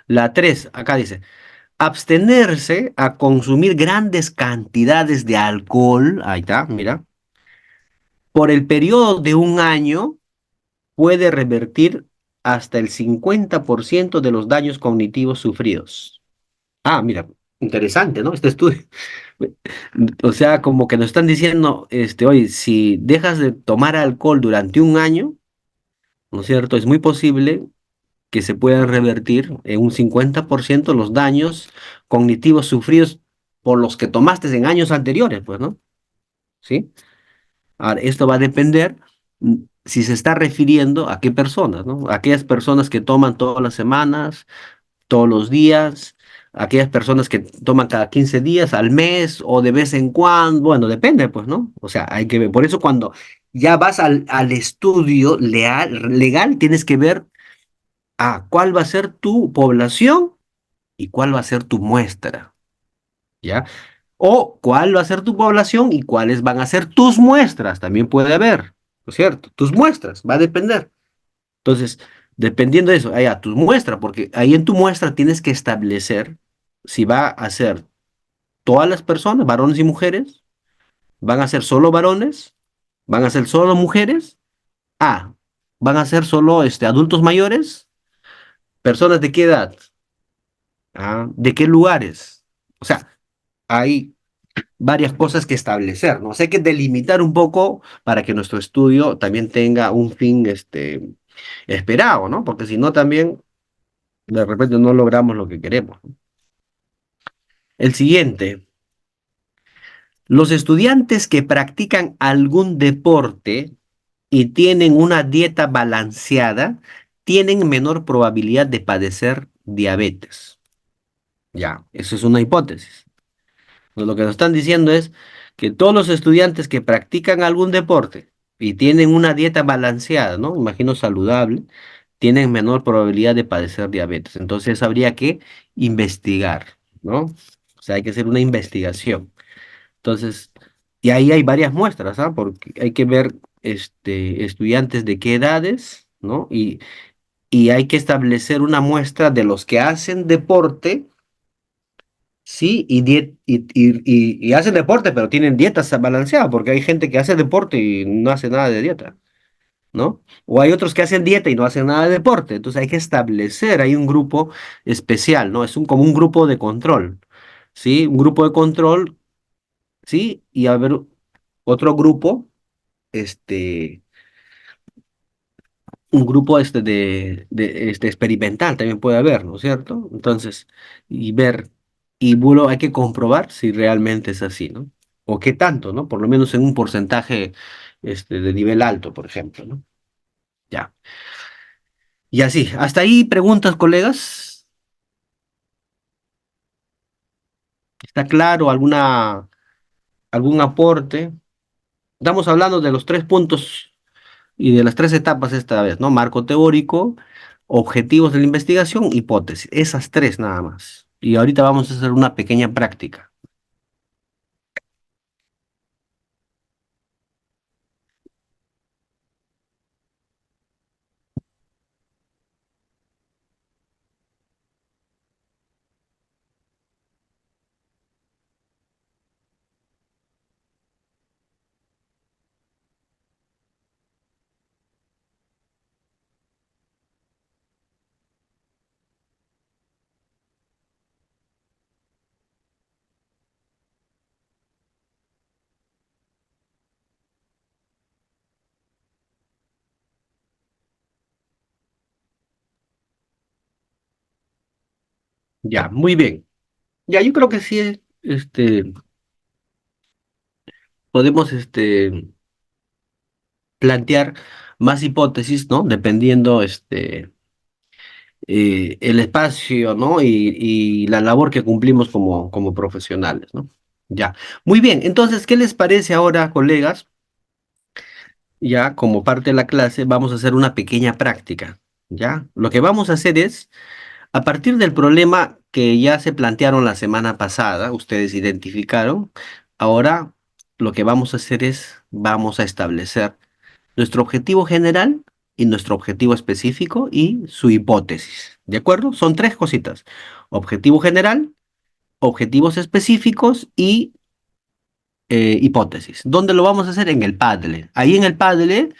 La 3 acá dice, abstenerse a consumir grandes cantidades de alcohol, ahí está, mira, por el periodo de un año puede revertir hasta el 50% de los daños cognitivos sufridos. Ah, mira, interesante, ¿no? Este estudio. O sea, como que nos están diciendo, oye, si dejas de tomar alcohol durante un año, ¿no es cierto? Es muy posible que se puedan revertir en un 50% los daños cognitivos sufridos por los que tomaste en años anteriores, pues, ¿no? ¿Sí? Ahora, esto va a depender si se está refiriendo a qué personas, ¿no? Aquellas personas que toman todas las semanas, todos los días, aquellas personas que toman cada 15 días, al mes o de vez en cuando, bueno, depende, pues, ¿no? O sea, hay que ver. Por eso cuando ya vas al estudio legal, tienes que ver cuál va a ser tu población y cuál va a ser tu muestra, ¿ya? O cuál va a ser tu población y cuáles van a ser tus muestras, también puede haber, ¿no es cierto? Tus muestras, va a depender. Entonces, dependiendo de eso, a tu muestra, porque ahí en tu muestra tienes que establecer si va a ser todas las personas, varones y mujeres, van a ser solo varones, van a ser solo mujeres, van a ser solo adultos mayores, personas de qué edad, de qué lugares. O sea, hay varias cosas que establecer, ¿no? O sea, hay que delimitar un poco para que nuestro estudio también tenga un fin esperado, ¿no? Porque si no también de repente no logramos lo que queremos. El siguiente, los estudiantes que practican algún deporte y tienen una dieta balanceada tienen menor probabilidad de padecer diabetes. Ya, eso es una hipótesis. Pues lo que nos están diciendo es que todos los estudiantes que practican algún deporte y tienen una dieta balanceada, ¿no? Imagino saludable, tienen menor probabilidad de padecer diabetes. Entonces habría que investigar, ¿no? O sea, hay que hacer una investigación. Entonces, y ahí hay varias muestras, ¿ah? Porque hay que ver estudiantes de qué edades, ¿no? Y hay que establecer una muestra de los que hacen deporte. Sí, y hacen deporte, pero tienen dietas balanceadas, porque hay gente que hace deporte y no hace nada de dieta, ¿no? O hay otros que hacen dieta y no hacen nada de deporte. Entonces hay que establecer, hay un grupo especial, ¿no? Es como un grupo de control, ¿sí? Un grupo de control, ¿sí? Y a ver otro grupo, este, un grupo experimental también puede haber, ¿no es cierto? Entonces, y ver, y bueno, hay que comprobar si realmente es así, ¿no? O qué tanto, ¿no? Por lo menos en un porcentaje de nivel alto, por ejemplo, ¿no? Ya. Y así, hasta ahí preguntas, colegas. ¿Está claro algún aporte? Estamos hablando de los 3 puntos y de las 3 etapas esta vez, ¿no? Marco teórico, objetivos de la investigación, hipótesis. Esas 3 nada más. Y ahorita vamos a hacer una pequeña práctica. Ya, muy bien. Ya, yo creo que sí, podemos, plantear más hipótesis, ¿no? Dependiendo, el espacio, ¿no? Y la labor que cumplimos como profesionales, ¿no? Ya. Muy bien. Entonces, ¿qué les parece ahora, colegas? Ya, como parte de la clase, vamos a hacer una pequeña práctica, ¿ya? Lo que vamos a hacer es, a partir del problema que ya se plantearon la semana pasada, ustedes identificaron, ahora lo que vamos a hacer es, vamos a establecer nuestro objetivo general y nuestro objetivo específico y su hipótesis, ¿de acuerdo? Son 3 cositas: objetivo general, objetivos específicos y hipótesis. ¿Dónde lo vamos a hacer? En el Padlet. Ahí en el Padlet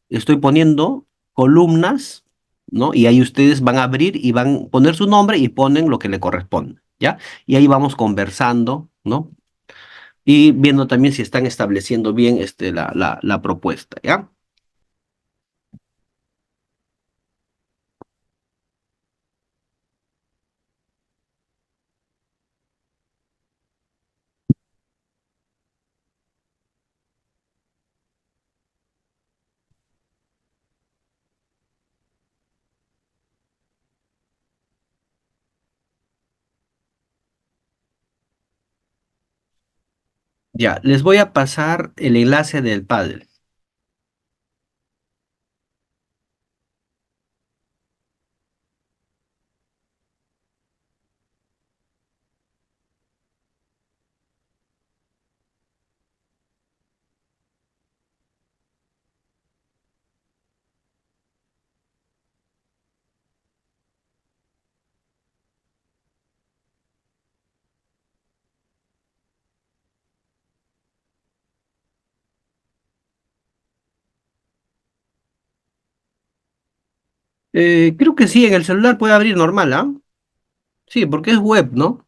estoy poniendo columnas, ¿no? Y ahí ustedes van a abrir y van a poner su nombre y ponen lo que le corresponde, ¿ya? Y ahí vamos conversando, ¿no? Y viendo también si están estableciendo bien la propuesta, ¿ya? Ya, les voy a pasar el enlace del Padlet. Creo que sí, en el celular puede abrir normal, ¿ah? Sí, porque es web, ¿no?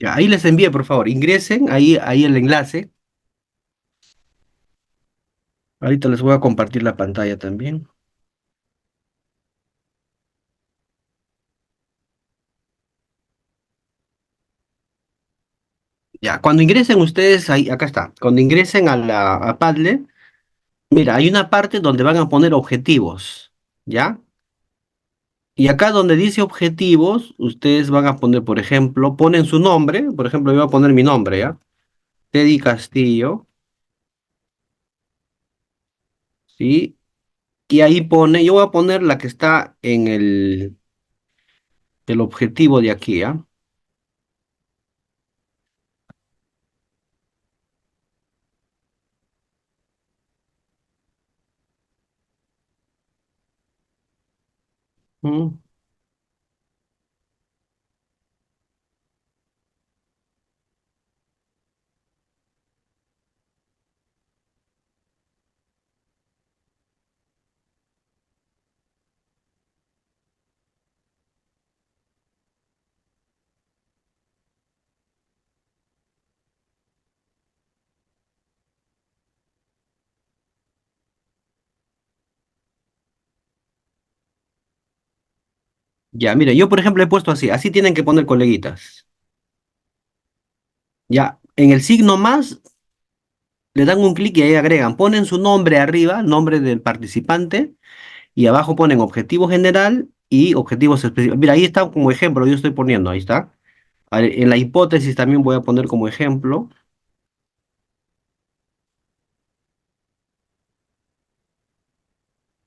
Ya, ahí les envié, por favor, ingresen, ahí el enlace. Ahorita les voy a compartir la pantalla también. Ya, cuando ingresen ustedes, ahí, acá está, cuando ingresen a Padlet, mira, hay una parte donde van a poner objetivos, ¿ya? Y acá donde dice objetivos, ustedes van a poner, por ejemplo, ponen su nombre, por ejemplo, yo voy a poner mi nombre, ¿ya? Teddy Castillo, ¿sí? Y ahí pone, yo voy a poner la que está en el objetivo de aquí, ¿ya? Mm, Ya, mire, yo por ejemplo he puesto así, así tienen que poner coleguitas. Ya, en el signo más le dan un clic y ahí agregan, ponen su nombre arriba, nombre del participante, y abajo ponen objetivo general y objetivos específicos. Mira, ahí está como ejemplo, yo estoy poniendo, ahí está. En la hipótesis también voy a poner como ejemplo,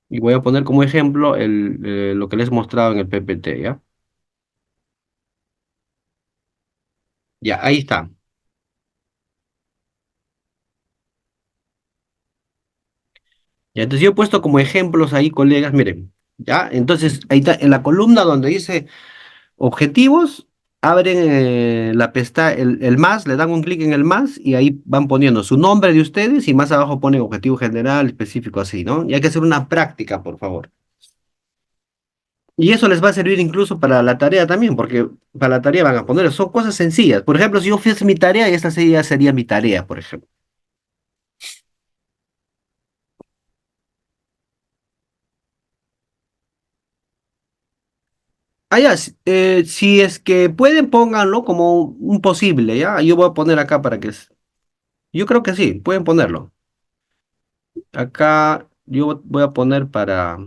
y voy a poner como ejemplo lo que les he mostrado en el PPT, ¿ya? Ya, ahí está. Ya, entonces yo he puesto como ejemplos ahí, colegas, miren, ¿ya? Entonces, ahí está, en la columna donde dice objetivos, abren la pestaña, el más, le dan un clic en el más y ahí van poniendo su nombre de ustedes y más abajo ponen objetivo general, específico, así, ¿no? Y hay que hacer una práctica, por favor. Y eso les va a servir incluso para la tarea también, porque para la tarea van a poner, son cosas sencillas. Por ejemplo, si yo fuese mi tarea, esta sería mi tarea, por ejemplo. Ah, ya, si es que pueden, pónganlo como un posible, ¿ya? Yo voy a poner acá para que... Yo creo que sí, pueden ponerlo. Acá yo voy a poner para...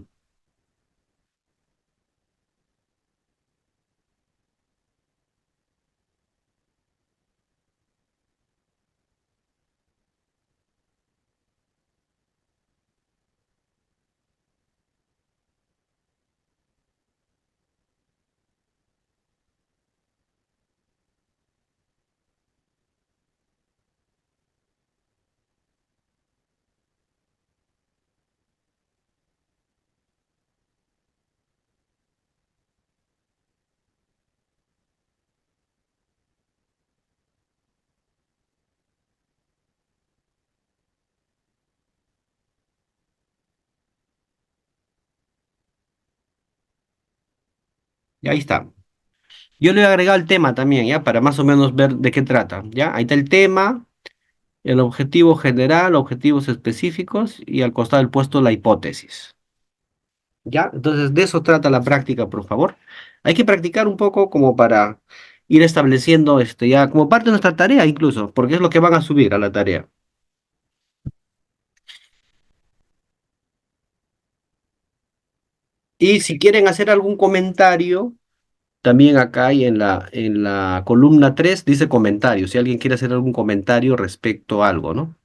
Y ahí está. Yo le voy a agregar el tema también, ¿ya? Para más o menos ver de qué trata, ¿ya? Ahí está el tema, el objetivo general, objetivos específicos y al costado del puesto la hipótesis. ¿Ya? Entonces, de eso trata la práctica, por favor. Hay que practicar un poco como para ir estableciendo ya como parte de nuestra tarea incluso, porque es lo que van a subir a la tarea. Y si quieren hacer algún comentario, también acá hay en la columna 3 dice comentarios, si alguien quiere hacer algún comentario respecto a algo, ¿no?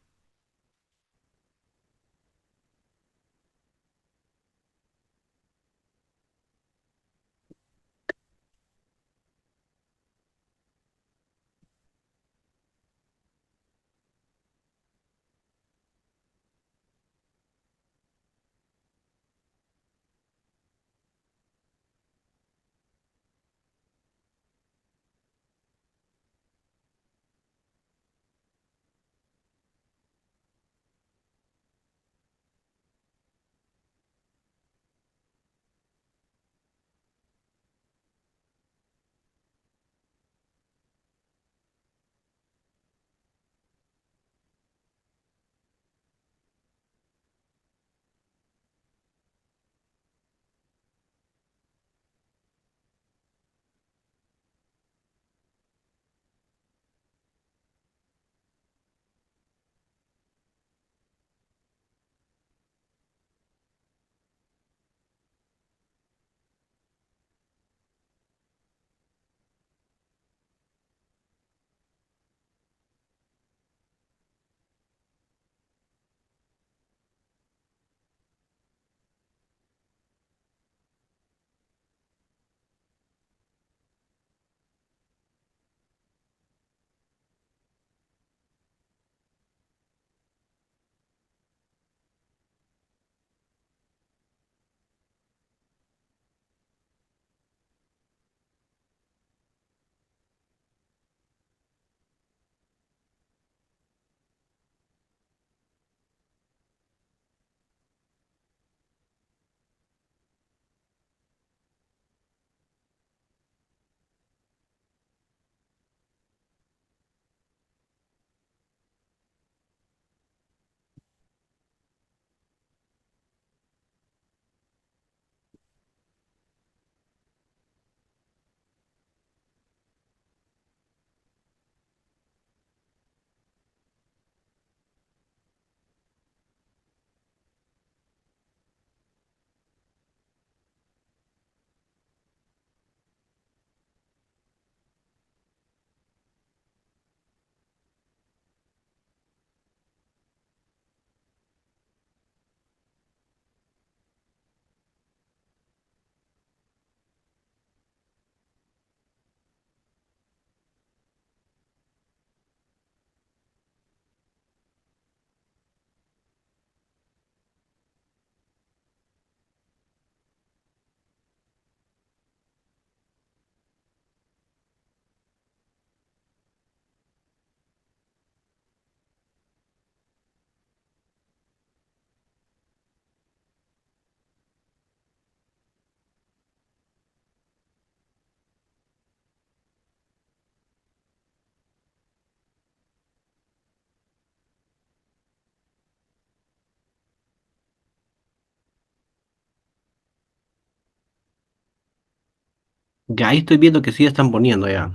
Ya ahí estoy viendo que sí están poniendo ya.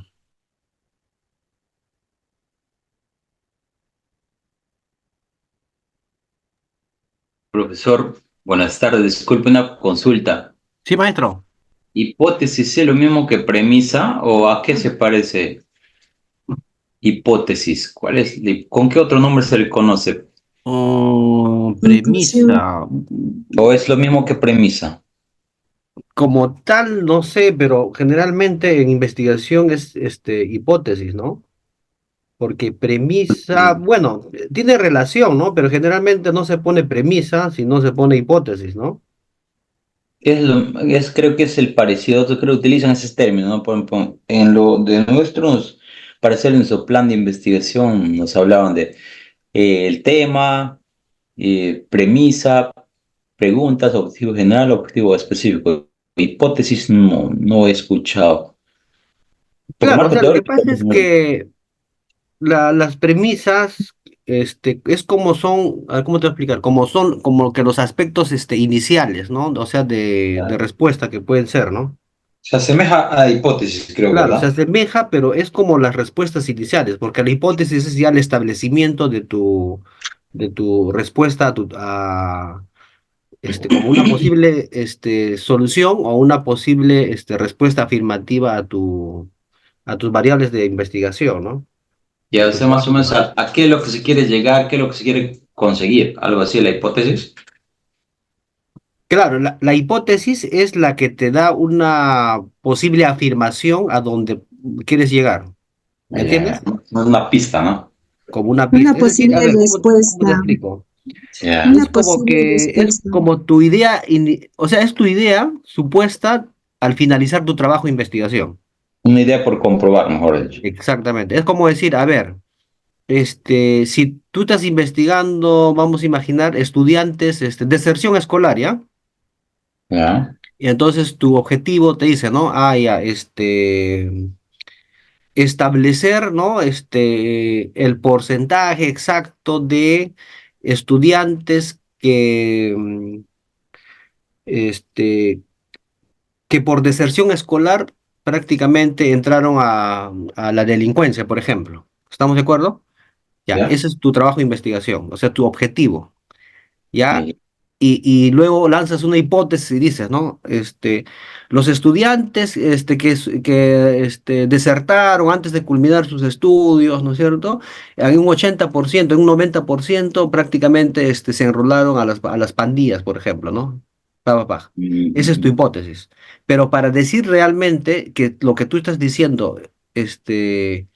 Profesor, buenas tardes. Disculpe una consulta. Sí, maestro. ¿Hipótesis es lo mismo que premisa o a qué se parece hipótesis? ¿Con qué otro nombre se le conoce? Conclusión. Premisa. ¿O es lo mismo que premisa? Como tal, no sé, pero generalmente en investigación es hipótesis, ¿no? Porque premisa, bueno, tiene relación, ¿no? Pero generalmente no se pone premisa, sino se pone hipótesis, ¿no? Creo que es el parecido, creo que utilizan esos términos, ¿no? Por ejemplo, en lo de nuestros, parecer en su plan de investigación nos hablaban de el tema, premisa, preguntas, objetivo general, objetivo específico. Hipótesis no he escuchado. Porque Claro, o marco sea, lo que teórico. pasa es que las premisas, es como son, a ver, ¿cómo te voy a explicar? Como son, como que los aspectos, iniciales, ¿no? O sea, de respuesta que pueden ser, ¿no? Se asemeja a hipótesis, creo, Claro, se ¿verdad? asemeja, pero es como las respuestas iniciales, porque la hipótesis es ya el establecimiento de tu respuesta como una posible, solución o una posible, respuesta afirmativa a tus variables de investigación, ¿no? A Ya tu sé más o trabajo. menos a qué es lo que se quiere llegar, qué es lo que se quiere conseguir, algo así, la hipótesis. Claro, la hipótesis es la que te da una posible afirmación a donde quieres llegar. ¿Me Ya, entiendes? no es una pista, ¿no? Como una Una pista. Es decir, posible a ver, ¿cómo te respuesta. explico? Ya. Una Es como posible que, es respuesta. como tu idea, o sea, es tu idea supuesta al finalizar tu trabajo de investigación. Una idea por comprobar, mejor dicho. Exactamente. Es como decir, a ver, si tú estás investigando, vamos a imaginar, estudiantes, deserción escolar, ¿ya? Ya, Y entonces tu objetivo te dice, ¿no? Ah, ya, establecer, ¿no? El porcentaje exacto de estudiantes este, que por deserción escolar prácticamente entraron a la delincuencia, por ejemplo. ¿Estamos de acuerdo? Ya, ya. ese es tu trabajo de investigación, o sea, tu objetivo. ¿Ya? Ya. Y luego lanzas una hipótesis y dices, ¿no? Los estudiantes que desertaron antes de culminar sus estudios, ¿no es cierto? En un 80%, en un 90% prácticamente se enrolaron a las pandillas, por ejemplo, ¿no? Pa, pa, pa. Esa es tu Mm, hipótesis. Pero para decir realmente que lo que tú estás diciendo, este,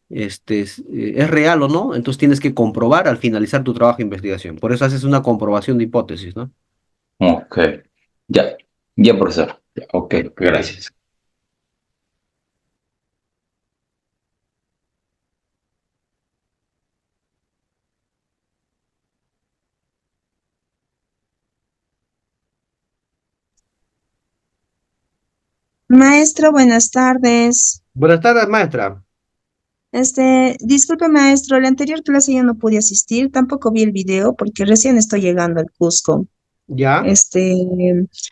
es real o no, entonces tienes que comprobar al finalizar tu trabajo de investigación. Por eso haces una comprobación de hipótesis, ¿no? ok. Ya, ya, profesor. Ya, ok, Sí. gracias. Maestro, buenas tardes. Buenas tardes, maestra. Disculpe, maestro, la anterior clase yo no pude asistir, tampoco vi el video porque recién estoy llegando al Cusco. ¿Ya? Este,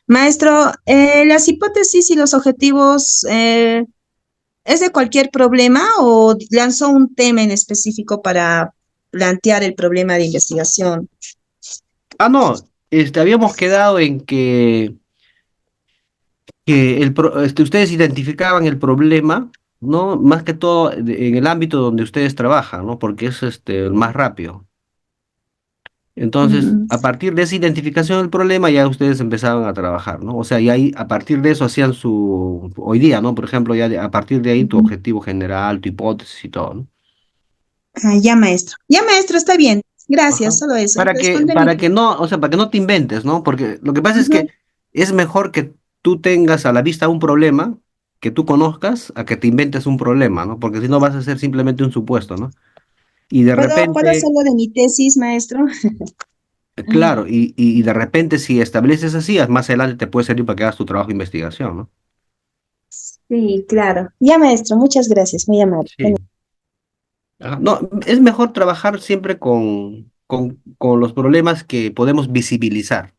maestro, las hipótesis y los objetivos, ¿es de cualquier problema o lanzó un tema en específico para plantear el problema de investigación? Ah, no, habíamos quedado en que ustedes identificaban el problema, ¿no? Más que todo en el ámbito donde ustedes trabajan, ¿no? Porque es el más rápido. Entonces, Mm, a partir de esa identificación del problema, ya ustedes empezaban a trabajar, ¿no? O sea, y ahí, a partir de eso hacían hoy día, ¿no? Por ejemplo, a partir de ahí tu ujú. objetivo general, tu hipótesis y todo, ¿no? Ah, ya, maestro. Ya, maestro, está bien. Gracias, Ajá. solo eso. Responde mi Para que pregunta. no, o sea, para que no te inventes, ¿no? Porque lo que pasa es Ujú. que es mejor que tú tengas a la vista un problema que tú conozcas a que te inventes un problema, ¿no? Porque si no vas a ser simplemente un supuesto, ¿no? Y de ¿Puedo repente, hacerlo de mi tesis, maestro? claro, y de repente si estableces así, más adelante te puede servir para que hagas tu trabajo de investigación, ¿no? Sí, claro. Ya, maestro, muchas gracias, muy amable. Sí. Ajá. No, es mejor trabajar siempre con los problemas que podemos visibilizar.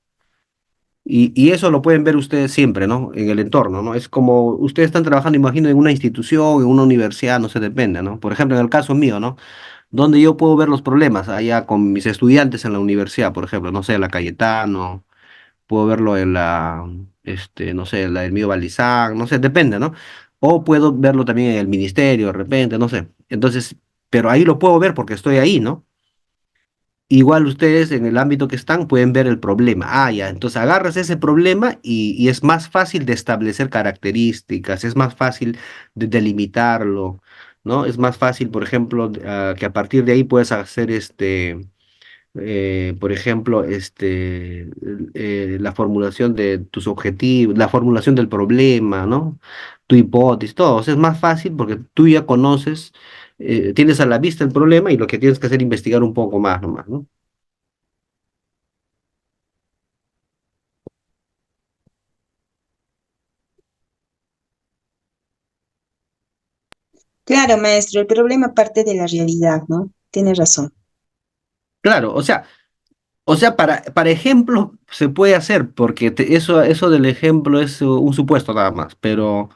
Y eso lo pueden ver ustedes siempre, ¿no? En el entorno, ¿no? Es como ustedes están trabajando, imagino, en una institución, en una universidad, no sé, depende, ¿no? Por ejemplo, en el caso mío, ¿no? Donde yo puedo ver los problemas allá con mis estudiantes en la universidad, por ejemplo, no sé, en la Cayetano, puedo verlo en la, no sé, en la del mío Balizán, no sé, depende, ¿no? O puedo verlo también en el ministerio, de repente, no sé. Entonces, pero ahí lo puedo ver porque estoy ahí, ¿no? Igual ustedes en el ámbito que están pueden ver el problema. Ah, ya, entonces agarras ese problema y es más fácil de establecer características, es más fácil de delimitarlo, ¿no? Es más fácil, por ejemplo, que a partir de ahí puedes hacer por ejemplo, la formulación de tus objetivos, la formulación del problema, ¿no? Tu hipótesis, todo. O sea, es más fácil porque tú ya conoces, tienes a la vista el problema y lo que tienes que hacer es investigar un poco más nomás, ¿no? Claro, maestro, el problema parte de la realidad, ¿no? Tiene razón. Claro, o sea, para ejemplo se puede hacer, porque eso del ejemplo es un supuesto nada más, pero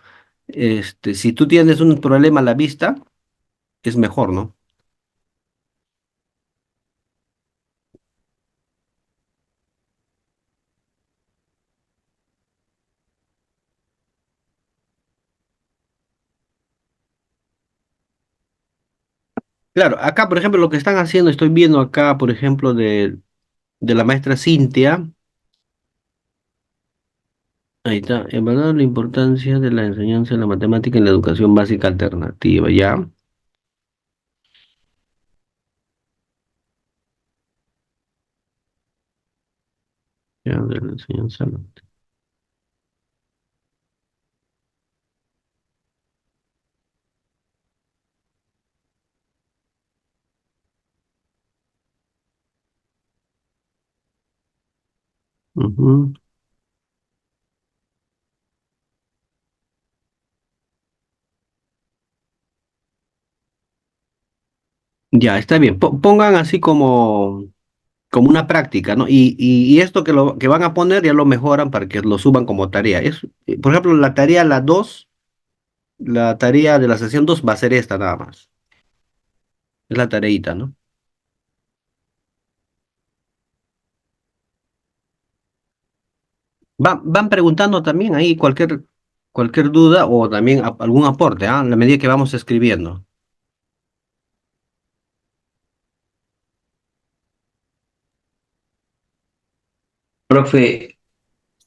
si tú tienes un problema a la vista, es mejor, ¿no? Claro, acá, por ejemplo, lo que están haciendo, estoy viendo acá, por ejemplo, de la maestra Cintia, ahí está, evaluar la importancia de la enseñanza de la matemática en la educación básica alternativa, ¿ya? Ya, de la enseñanza. Ujú. Ya, está bien. Pongan así como una práctica, ¿no? Y esto que van a poner ya lo mejoran para que lo suban como tarea. Por ejemplo, la tarea, la 2, la tarea de la sesión 2 va a ser esta nada más. Es la tareita, ¿no? Van preguntando también ahí cualquier duda o también algún aporte, ¿ah? En la medida que vamos escribiendo. Profe,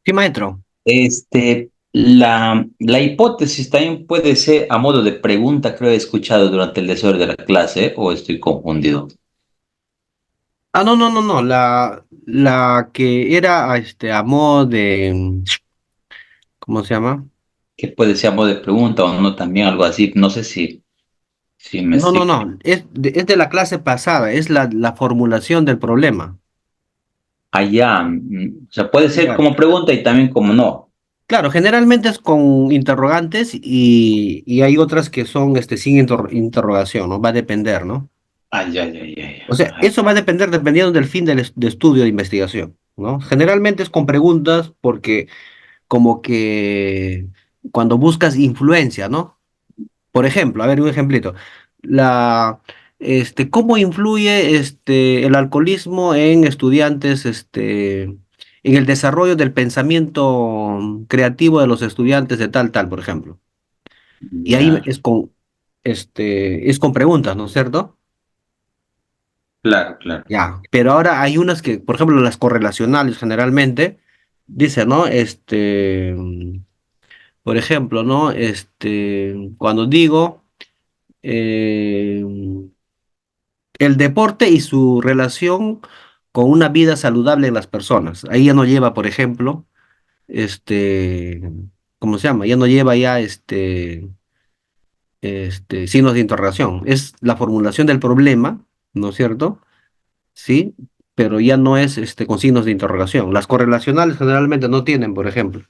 Sí, maestro. la hipótesis también puede ser a modo de pregunta, creo he escuchado durante el desorden de la clase, o estoy confundido. Ah, no, no, no, no. La que era a modo de. ¿Cómo se llama? Que puede ser a modo de pregunta o no, también algo así. No sé si me No, no, estoy. no. Es de la clase pasada. Es la formulación del problema. Allá, o sea, puede ser Claro. como pregunta y también como no. Claro, generalmente es con interrogantes y hay otras que son sin interrogación, ¿no? Va a depender, ¿no? Ay, ay, ay, ay, O sea, ay. eso va a depender dependiendo del fin de estudio de investigación, ¿no? Generalmente es con preguntas porque como que cuando buscas influencia, ¿no? Por ejemplo, a ver, un ejemplito. ¿Cómo influye el alcoholismo en estudiantes, en el desarrollo del pensamiento creativo de los estudiantes de tal, por ejemplo? Y ahí Ya, es con preguntas, ¿no es cierto? claro, claro. Ya, pero ahora hay unas que, por ejemplo, las correlacionales generalmente, dice, ¿no? Por ejemplo, ¿no? Cuando digo eh, el deporte y su relación con una vida saludable en las personas. Ahí ya no lleva, por ejemplo, este, ¿cómo se llama? Ya no lleva ya signos de interrogación. Es la formulación del problema, ¿no es cierto? Sí, pero ya no es con signos de interrogación. Las correlacionales generalmente no tienen, por ejemplo.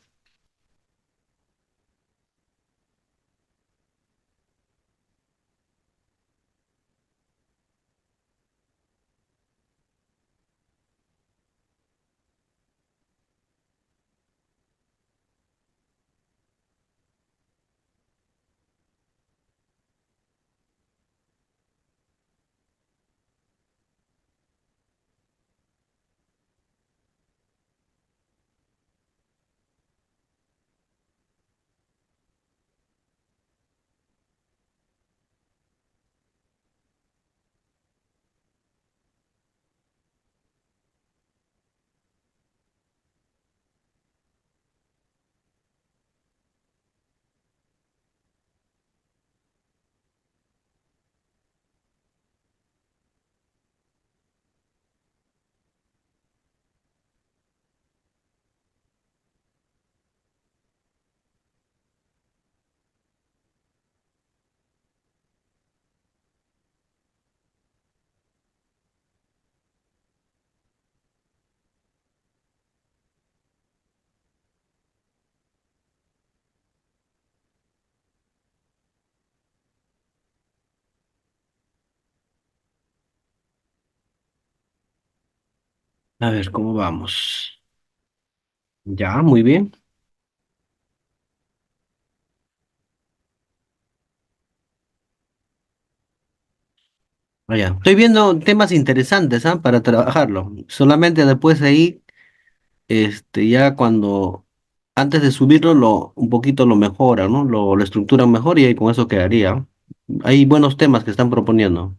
A ver, ¿cómo vamos? Ya, muy bien. Vaya, estoy viendo temas interesantes, ¿ah? Para trabajarlo. Solamente después ahí, ya cuando, antes de subirlo, un poquito lo mejora, ¿no? Lo estructuran mejor y ahí con eso quedaría. Hay buenos temas que están proponiendo.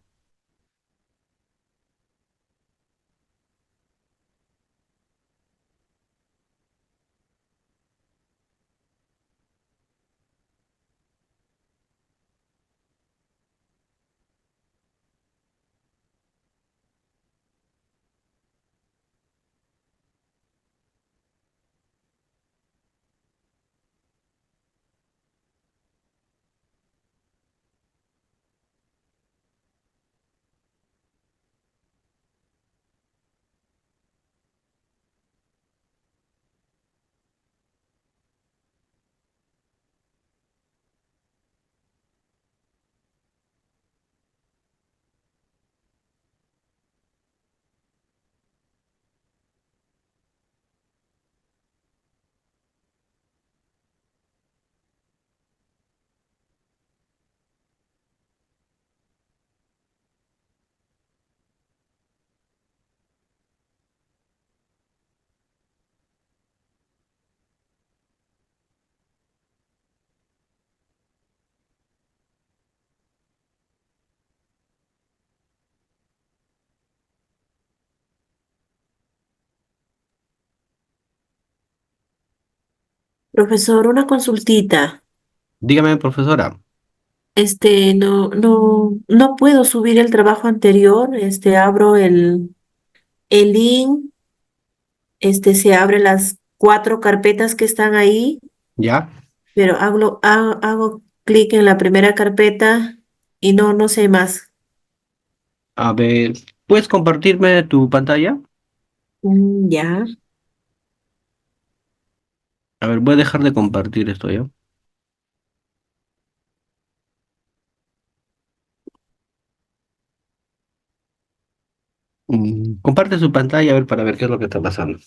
Profesor, una consultita. Dígame, profesora. No puedo subir el trabajo anterior. Abro el link, se abre las cuatro carpetas que están ahí, ¿Ya? pero hago clic en la primera carpeta y no sé más. A ver, ¿puedes compartirme tu pantalla? Ya. A ver, voy a dejar de compartir esto ya. Comparte su pantalla a ver para ver qué es lo que está pasando.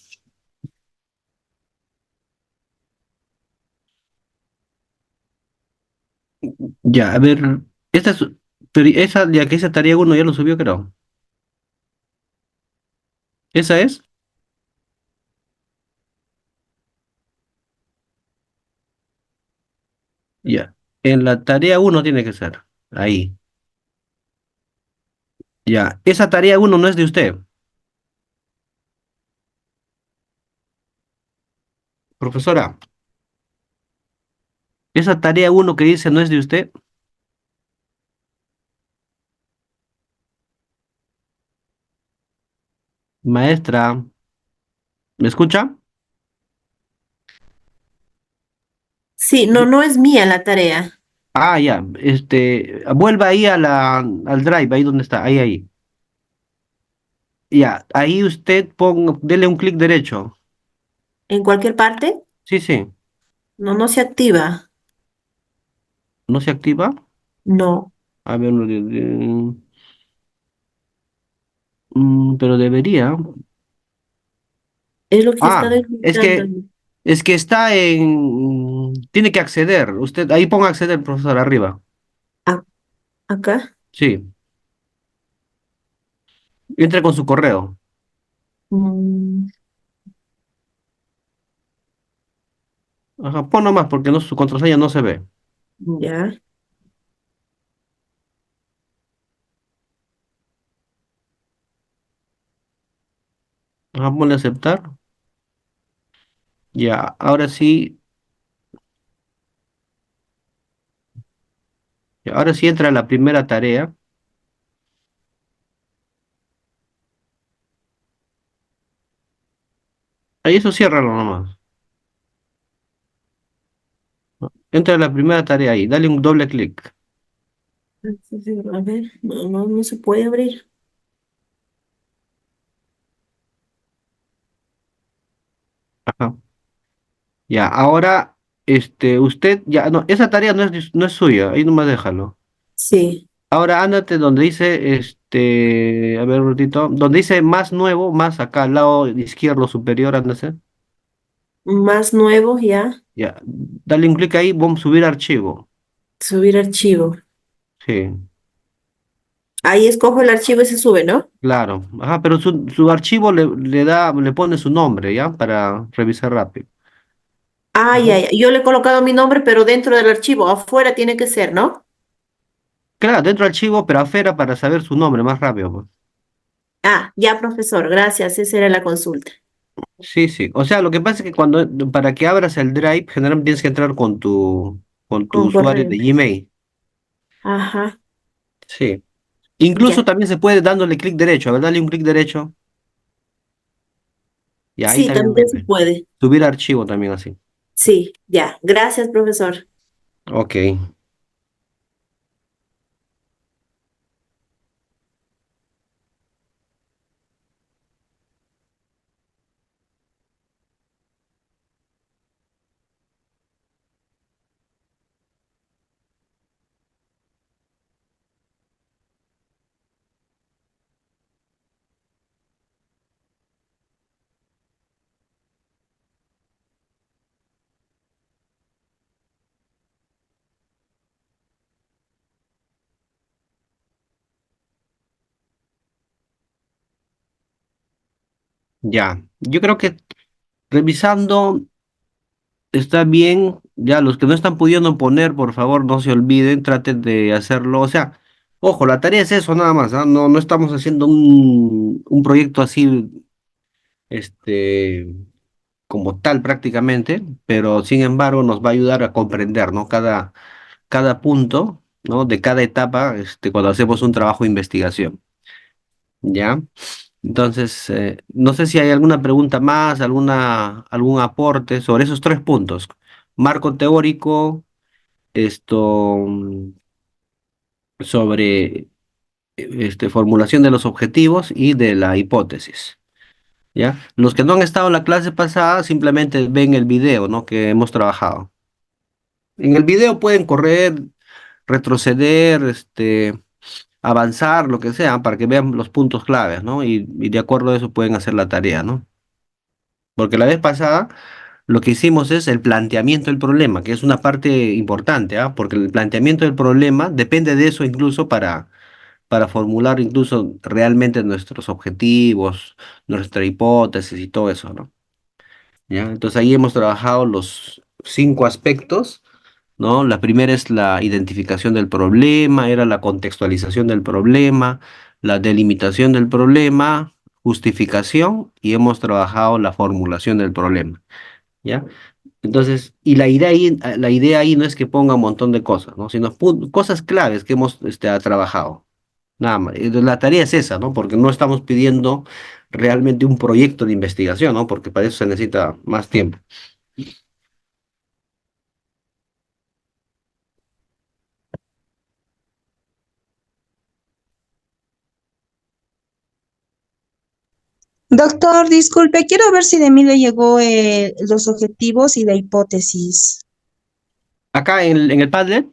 Ya, a ver, esta es, pero esa, ya que esa tarea uno ya lo subió, creo. ¿Esa es? Ya. En la tarea uno tiene que ser. Ahí. Ya. Esa tarea uno no es de usted, profesora. Esa tarea uno que dice no es de usted, maestra. ¿Me escucha? Sí, no es mía la tarea. Ah, ya. Vuelva ahí al drive, ahí donde está, ahí. Ya. Ahí usted dele un clic derecho. ¿En cualquier parte? Sí, sí. No se activa. ¿No se activa? No, A ver, pero debería. es lo que he estado Ah, intentando. es que está tiene que acceder. Usted, ahí ponga acceder, profesor, arriba. A- Acá. Sí. Entre con su correo. Mm, Ajá, pon nomás porque no, su contraseña no se ve. ya. Ajá, ponle aceptar. Ya, ahora sí, ahora sí entra la primera tarea. Ahí eso ciérralo nomás. Entra la primera tarea ahí, dale un doble clic. A ver, no se puede abrir. Ajá. Ya, ahora, usted, ya, no, esa tarea no es suya, ahí nomás déjalo. Sí, Ahora ándate donde dice, a ver un ratito, donde dice más nuevo, más acá al lado izquierdo superior, anda a ser. Más nuevo, ya. Ya, dale un clic ahí, vamos a subir archivo. Subir archivo. Sí, Ahí escojo el archivo y se sube, ¿no? claro. Ajá, pero su archivo le pone su nombre, ¿ya? Para revisar rápido. Ah, Ajá. ya, ya. Yo le he colocado mi nombre, pero dentro del archivo, afuera tiene que ser, ¿no? Claro, dentro del archivo, pero afuera para saber su nombre más rápido, pues. Ah, ya, profesor, gracias. Esa era la consulta. Sí, sí. O sea, lo que pasa es que para que abras el Drive, generalmente tienes que entrar con tu Con usuario correo. de Gmail. Ajá, Sí. Incluso ya. también se puede dándole clic derecho. A ver, dale un clic derecho. Y ahí Sí, también también se vuelve. puede. Subir archivo también así. Sí, ya. Gracias, profesor. Ok. Ya. Yo creo que revisando está bien. Ya, los que no están pudiendo poner, por favor, no se olviden, traten de hacerlo. O sea, ojo, la tarea es eso nada más, ¿ah? No, no estamos haciendo un proyecto así, este, como tal prácticamente, pero sin embargo nos va a ayudar a comprender, ¿no? Cada punto, ¿no? De cada etapa, cuando hacemos un trabajo de investigación, ¿ya? Entonces, no sé si hay alguna pregunta más, algún aporte sobre esos tres puntos. Marco teórico, sobre formulación de los objetivos y de la hipótesis. ¿Ya? Los que no han estado en la clase pasada simplemente ven el video, ¿no? Que hemos trabajado. En el video pueden correr, retroceder, avanzar, lo que sea, para que vean los puntos claves, ¿no? Y de acuerdo a eso pueden hacer la tarea, ¿no? Porque la vez pasada lo que hicimos es el planteamiento del problema, que es una parte importante, ¿ah? Porque el planteamiento del problema depende de eso incluso para formular incluso realmente nuestros objetivos, nuestra hipótesis y todo eso, ¿no? ¿Ya? Entonces ahí hemos trabajado los cinco aspectos, ¿no? La primera es la identificación del problema, era la contextualización del problema, la delimitación del problema, justificación y hemos trabajado la formulación del problema, ¿ya? Entonces, y la idea ahí no es que ponga un montón de cosas, ¿no? Sino cosas claves que hemos trabajado. Nada más. La tarea es esa, ¿no? Porque no estamos pidiendo realmente un proyecto de investigación, ¿no? Porque para eso se necesita más tiempo. Doctor, disculpe, quiero ver si de mí le llegó los objetivos y la hipótesis. Acá en el Padlet,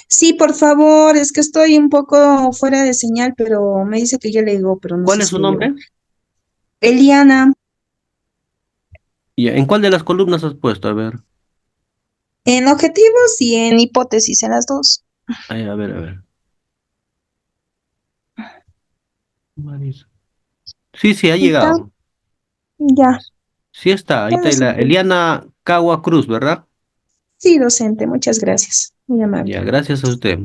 Sí, por favor, es que estoy un poco fuera de señal, pero me dice que ya le llegó, pero no ¿cuál sé es si su le llegó. nombre? Eliana, ¿Y en cuál de las columnas has puesto? A ver, en objetivos y en hipótesis, en las dos. ay, a ver, a ver. Marisa. Sí, sí, ha ¿Está? llegado. Ya, Sí está, ahí ya está lo la siento. Eliana Cagua Cruz, ¿verdad? Sí, docente, muchas gracias. Muy Ya, amable. gracias a usted.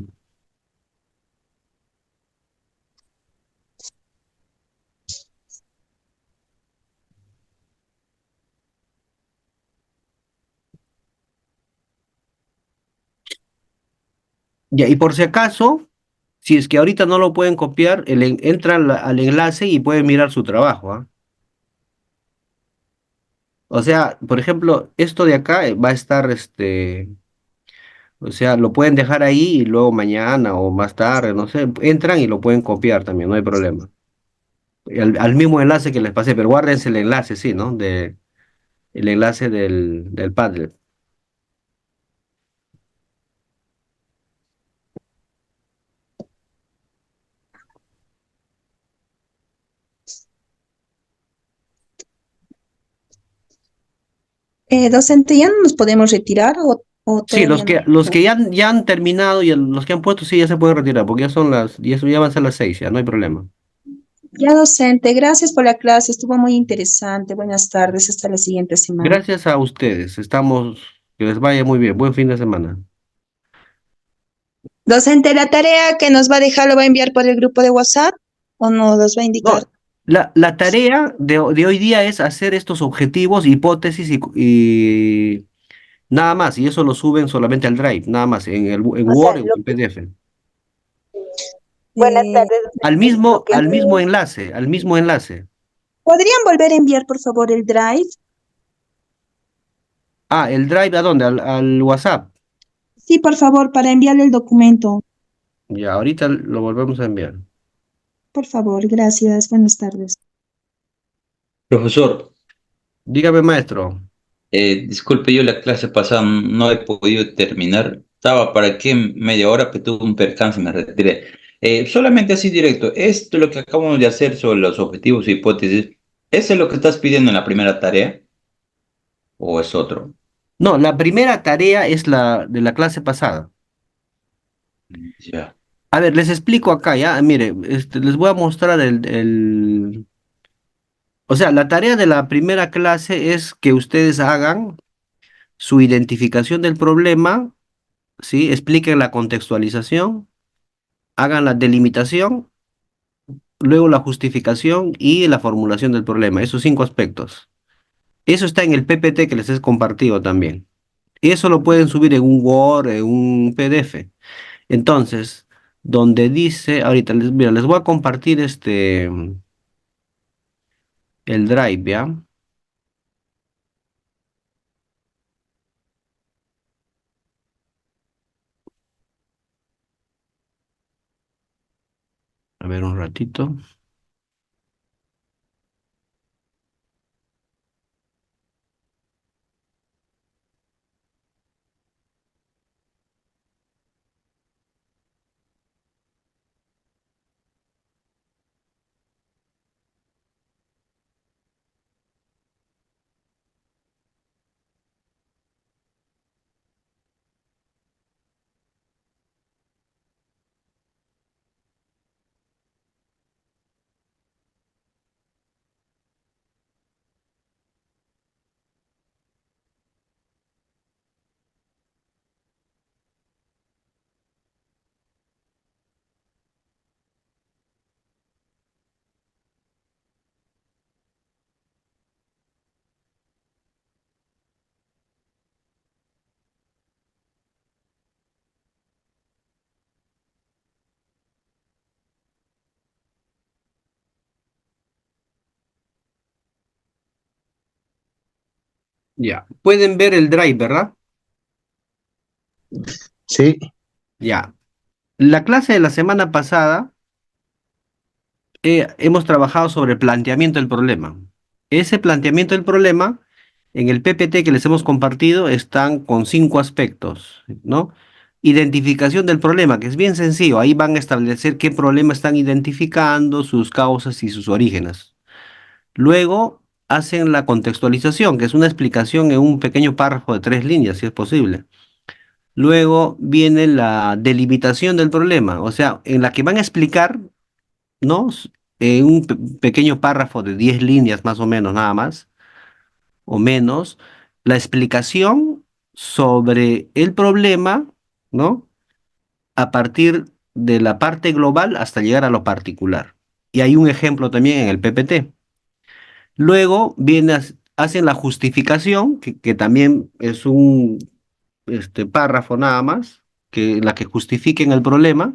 Ya, y por si acaso, si es que ahorita no lo pueden copiar, entran al enlace y pueden mirar su trabajo, ¿ah? O sea, por ejemplo, esto de acá va a estar, o sea, lo pueden dejar ahí y luego mañana o más tarde, no sé, entran y lo pueden copiar también, no hay problema. Al mismo enlace que les pasé, pero guárdense el enlace, sí, ¿no? El enlace del Padlet. Docente, ¿ya no nos podemos retirar o Sí, todavía no? los que ya han terminado y los que han puesto, sí, ya se pueden retirar, porque ya van a ser las 6, ya no hay problema. Ya, docente, gracias por la clase, estuvo muy interesante. Buenas tardes, hasta la siguiente semana. Gracias a ustedes, que les vaya muy bien, buen fin de semana. Docente, la tarea que nos va a dejar lo va a enviar por el grupo de WhatsApp o nos los va a No, indicar. la tarea de hoy día es hacer estos objetivos, hipótesis y nada más, y eso lo suben solamente al Drive, nada más, en O sea, Word o en PDF. buenas tardes, docente. Lo que Al mismo enlace. podrían volver a enviar, por favor, el drive. Ah, ¿el Drive a dónde? Al WhatsApp. Sí, por favor, para enviarle el documento. Ya, ahorita lo volvemos a enviar. Por favor, gracias. Buenas tardes. Profesor, Dígame, maestro. disculpe, yo la clase pasada no he podido terminar. Estaba para aquí media hora, pero tuve un percance y me retiré. Solamente así directo, esto es lo que acabamos de hacer sobre los objetivos e hipótesis. ¿Eso es lo que estás pidiendo en la primera tarea o es otro? No, la primera tarea es la de la clase pasada. Ya. A ver, les explico acá, ya. Mire, les voy a mostrar o sea, la tarea de la primera clase es que ustedes hagan su identificación del problema, ¿sí? Expliquen la contextualización, hagan la delimitación, luego la justificación y la formulación del problema. Esos 5 aspectos. Eso está en el PPT que les he compartido también. Y eso lo pueden subir en un Word, en un PDF. Entonces, donde dice, ahorita mira, les voy a compartir el Drive, ¿ya? A ver un ratito. Ya. Pueden ver el Drive, ¿verdad? Sí, Ya. La clase de la semana pasada hemos trabajado sobre el planteamiento del problema. Ese planteamiento del problema, en el PPT que les hemos compartido, están con 5 aspectos, ¿no? Identificación del problema, que es bien sencillo. Ahí van a establecer qué problema están identificando, sus causas y sus orígenes. Luego hacen la contextualización, que es una explicación en un pequeño párrafo de 3 líneas, si es posible. Luego viene la delimitación del problema, o sea, en la que van a explicar, ¿no? En un pequeño párrafo de 10 líneas más o menos, nada más, o menos, la explicación sobre el problema, ¿no? A partir de la parte global hasta llegar a lo particular. Y hay un ejemplo también en el PPT. Luego hacen la justificación, que también es un párrafo nada más, la que justifiquen el problema.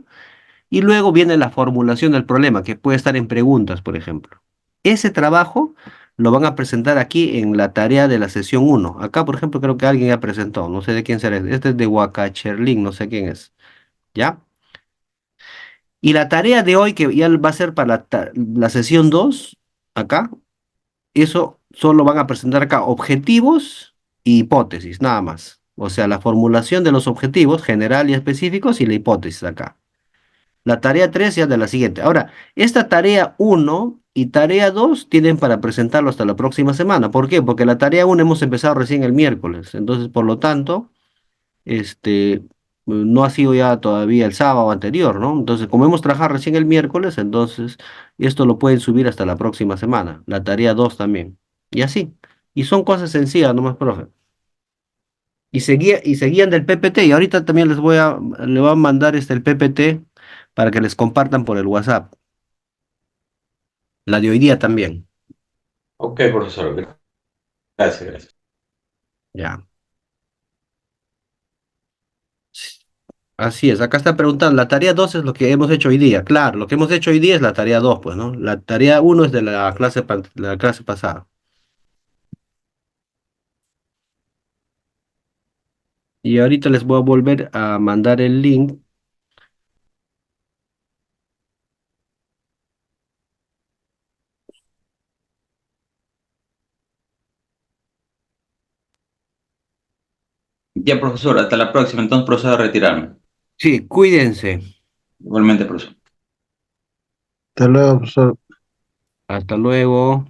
Y luego viene la formulación del problema, que puede estar en preguntas, por ejemplo. Ese trabajo lo van a presentar aquí en la tarea de la sesión uno. Acá, por ejemplo, creo que alguien ya presentó, no sé de quién será. Este es de Huacacherlin, no sé quién es. ¿Ya? Y la tarea de hoy, que ya va a ser para la sesión 2 acá, eso solo van a presentar acá objetivos y hipótesis, nada más. O sea, la formulación de los objetivos, general y específicos, y la hipótesis acá. La tarea 3 ya de la siguiente. Ahora, esta tarea uno y tarea 2 tienen para presentarlo hasta la próxima semana. ¿Por qué? Porque la tarea 1 hemos empezado recién el miércoles. Entonces, por lo tanto, no ha sido ya todavía el sábado anterior, ¿no? Entonces, como hemos trabajado recién el miércoles, entonces esto lo pueden subir hasta la próxima semana. La tarea 2 también. Y así. Y son cosas sencillas nomás, profe. Y seguían del PPT. Y ahorita también le voy a mandar el PPT para que les compartan por el WhatsApp. La de hoy día también. Ok, profesor, gracias, gracias. Ya. Así es, acá está preguntando, la tarea 2 es lo que hemos hecho hoy día. Claro, lo que hemos hecho hoy día es la tarea 2 pues, ¿no? La tarea 1 es de la clase pasada. Y ahorita les voy a volver a mandar el link. Ya, profesor, hasta la próxima. Entonces procedo a retirarme. Sí, cuídense. Igualmente, profesor. Hasta luego, profesor. Hasta luego.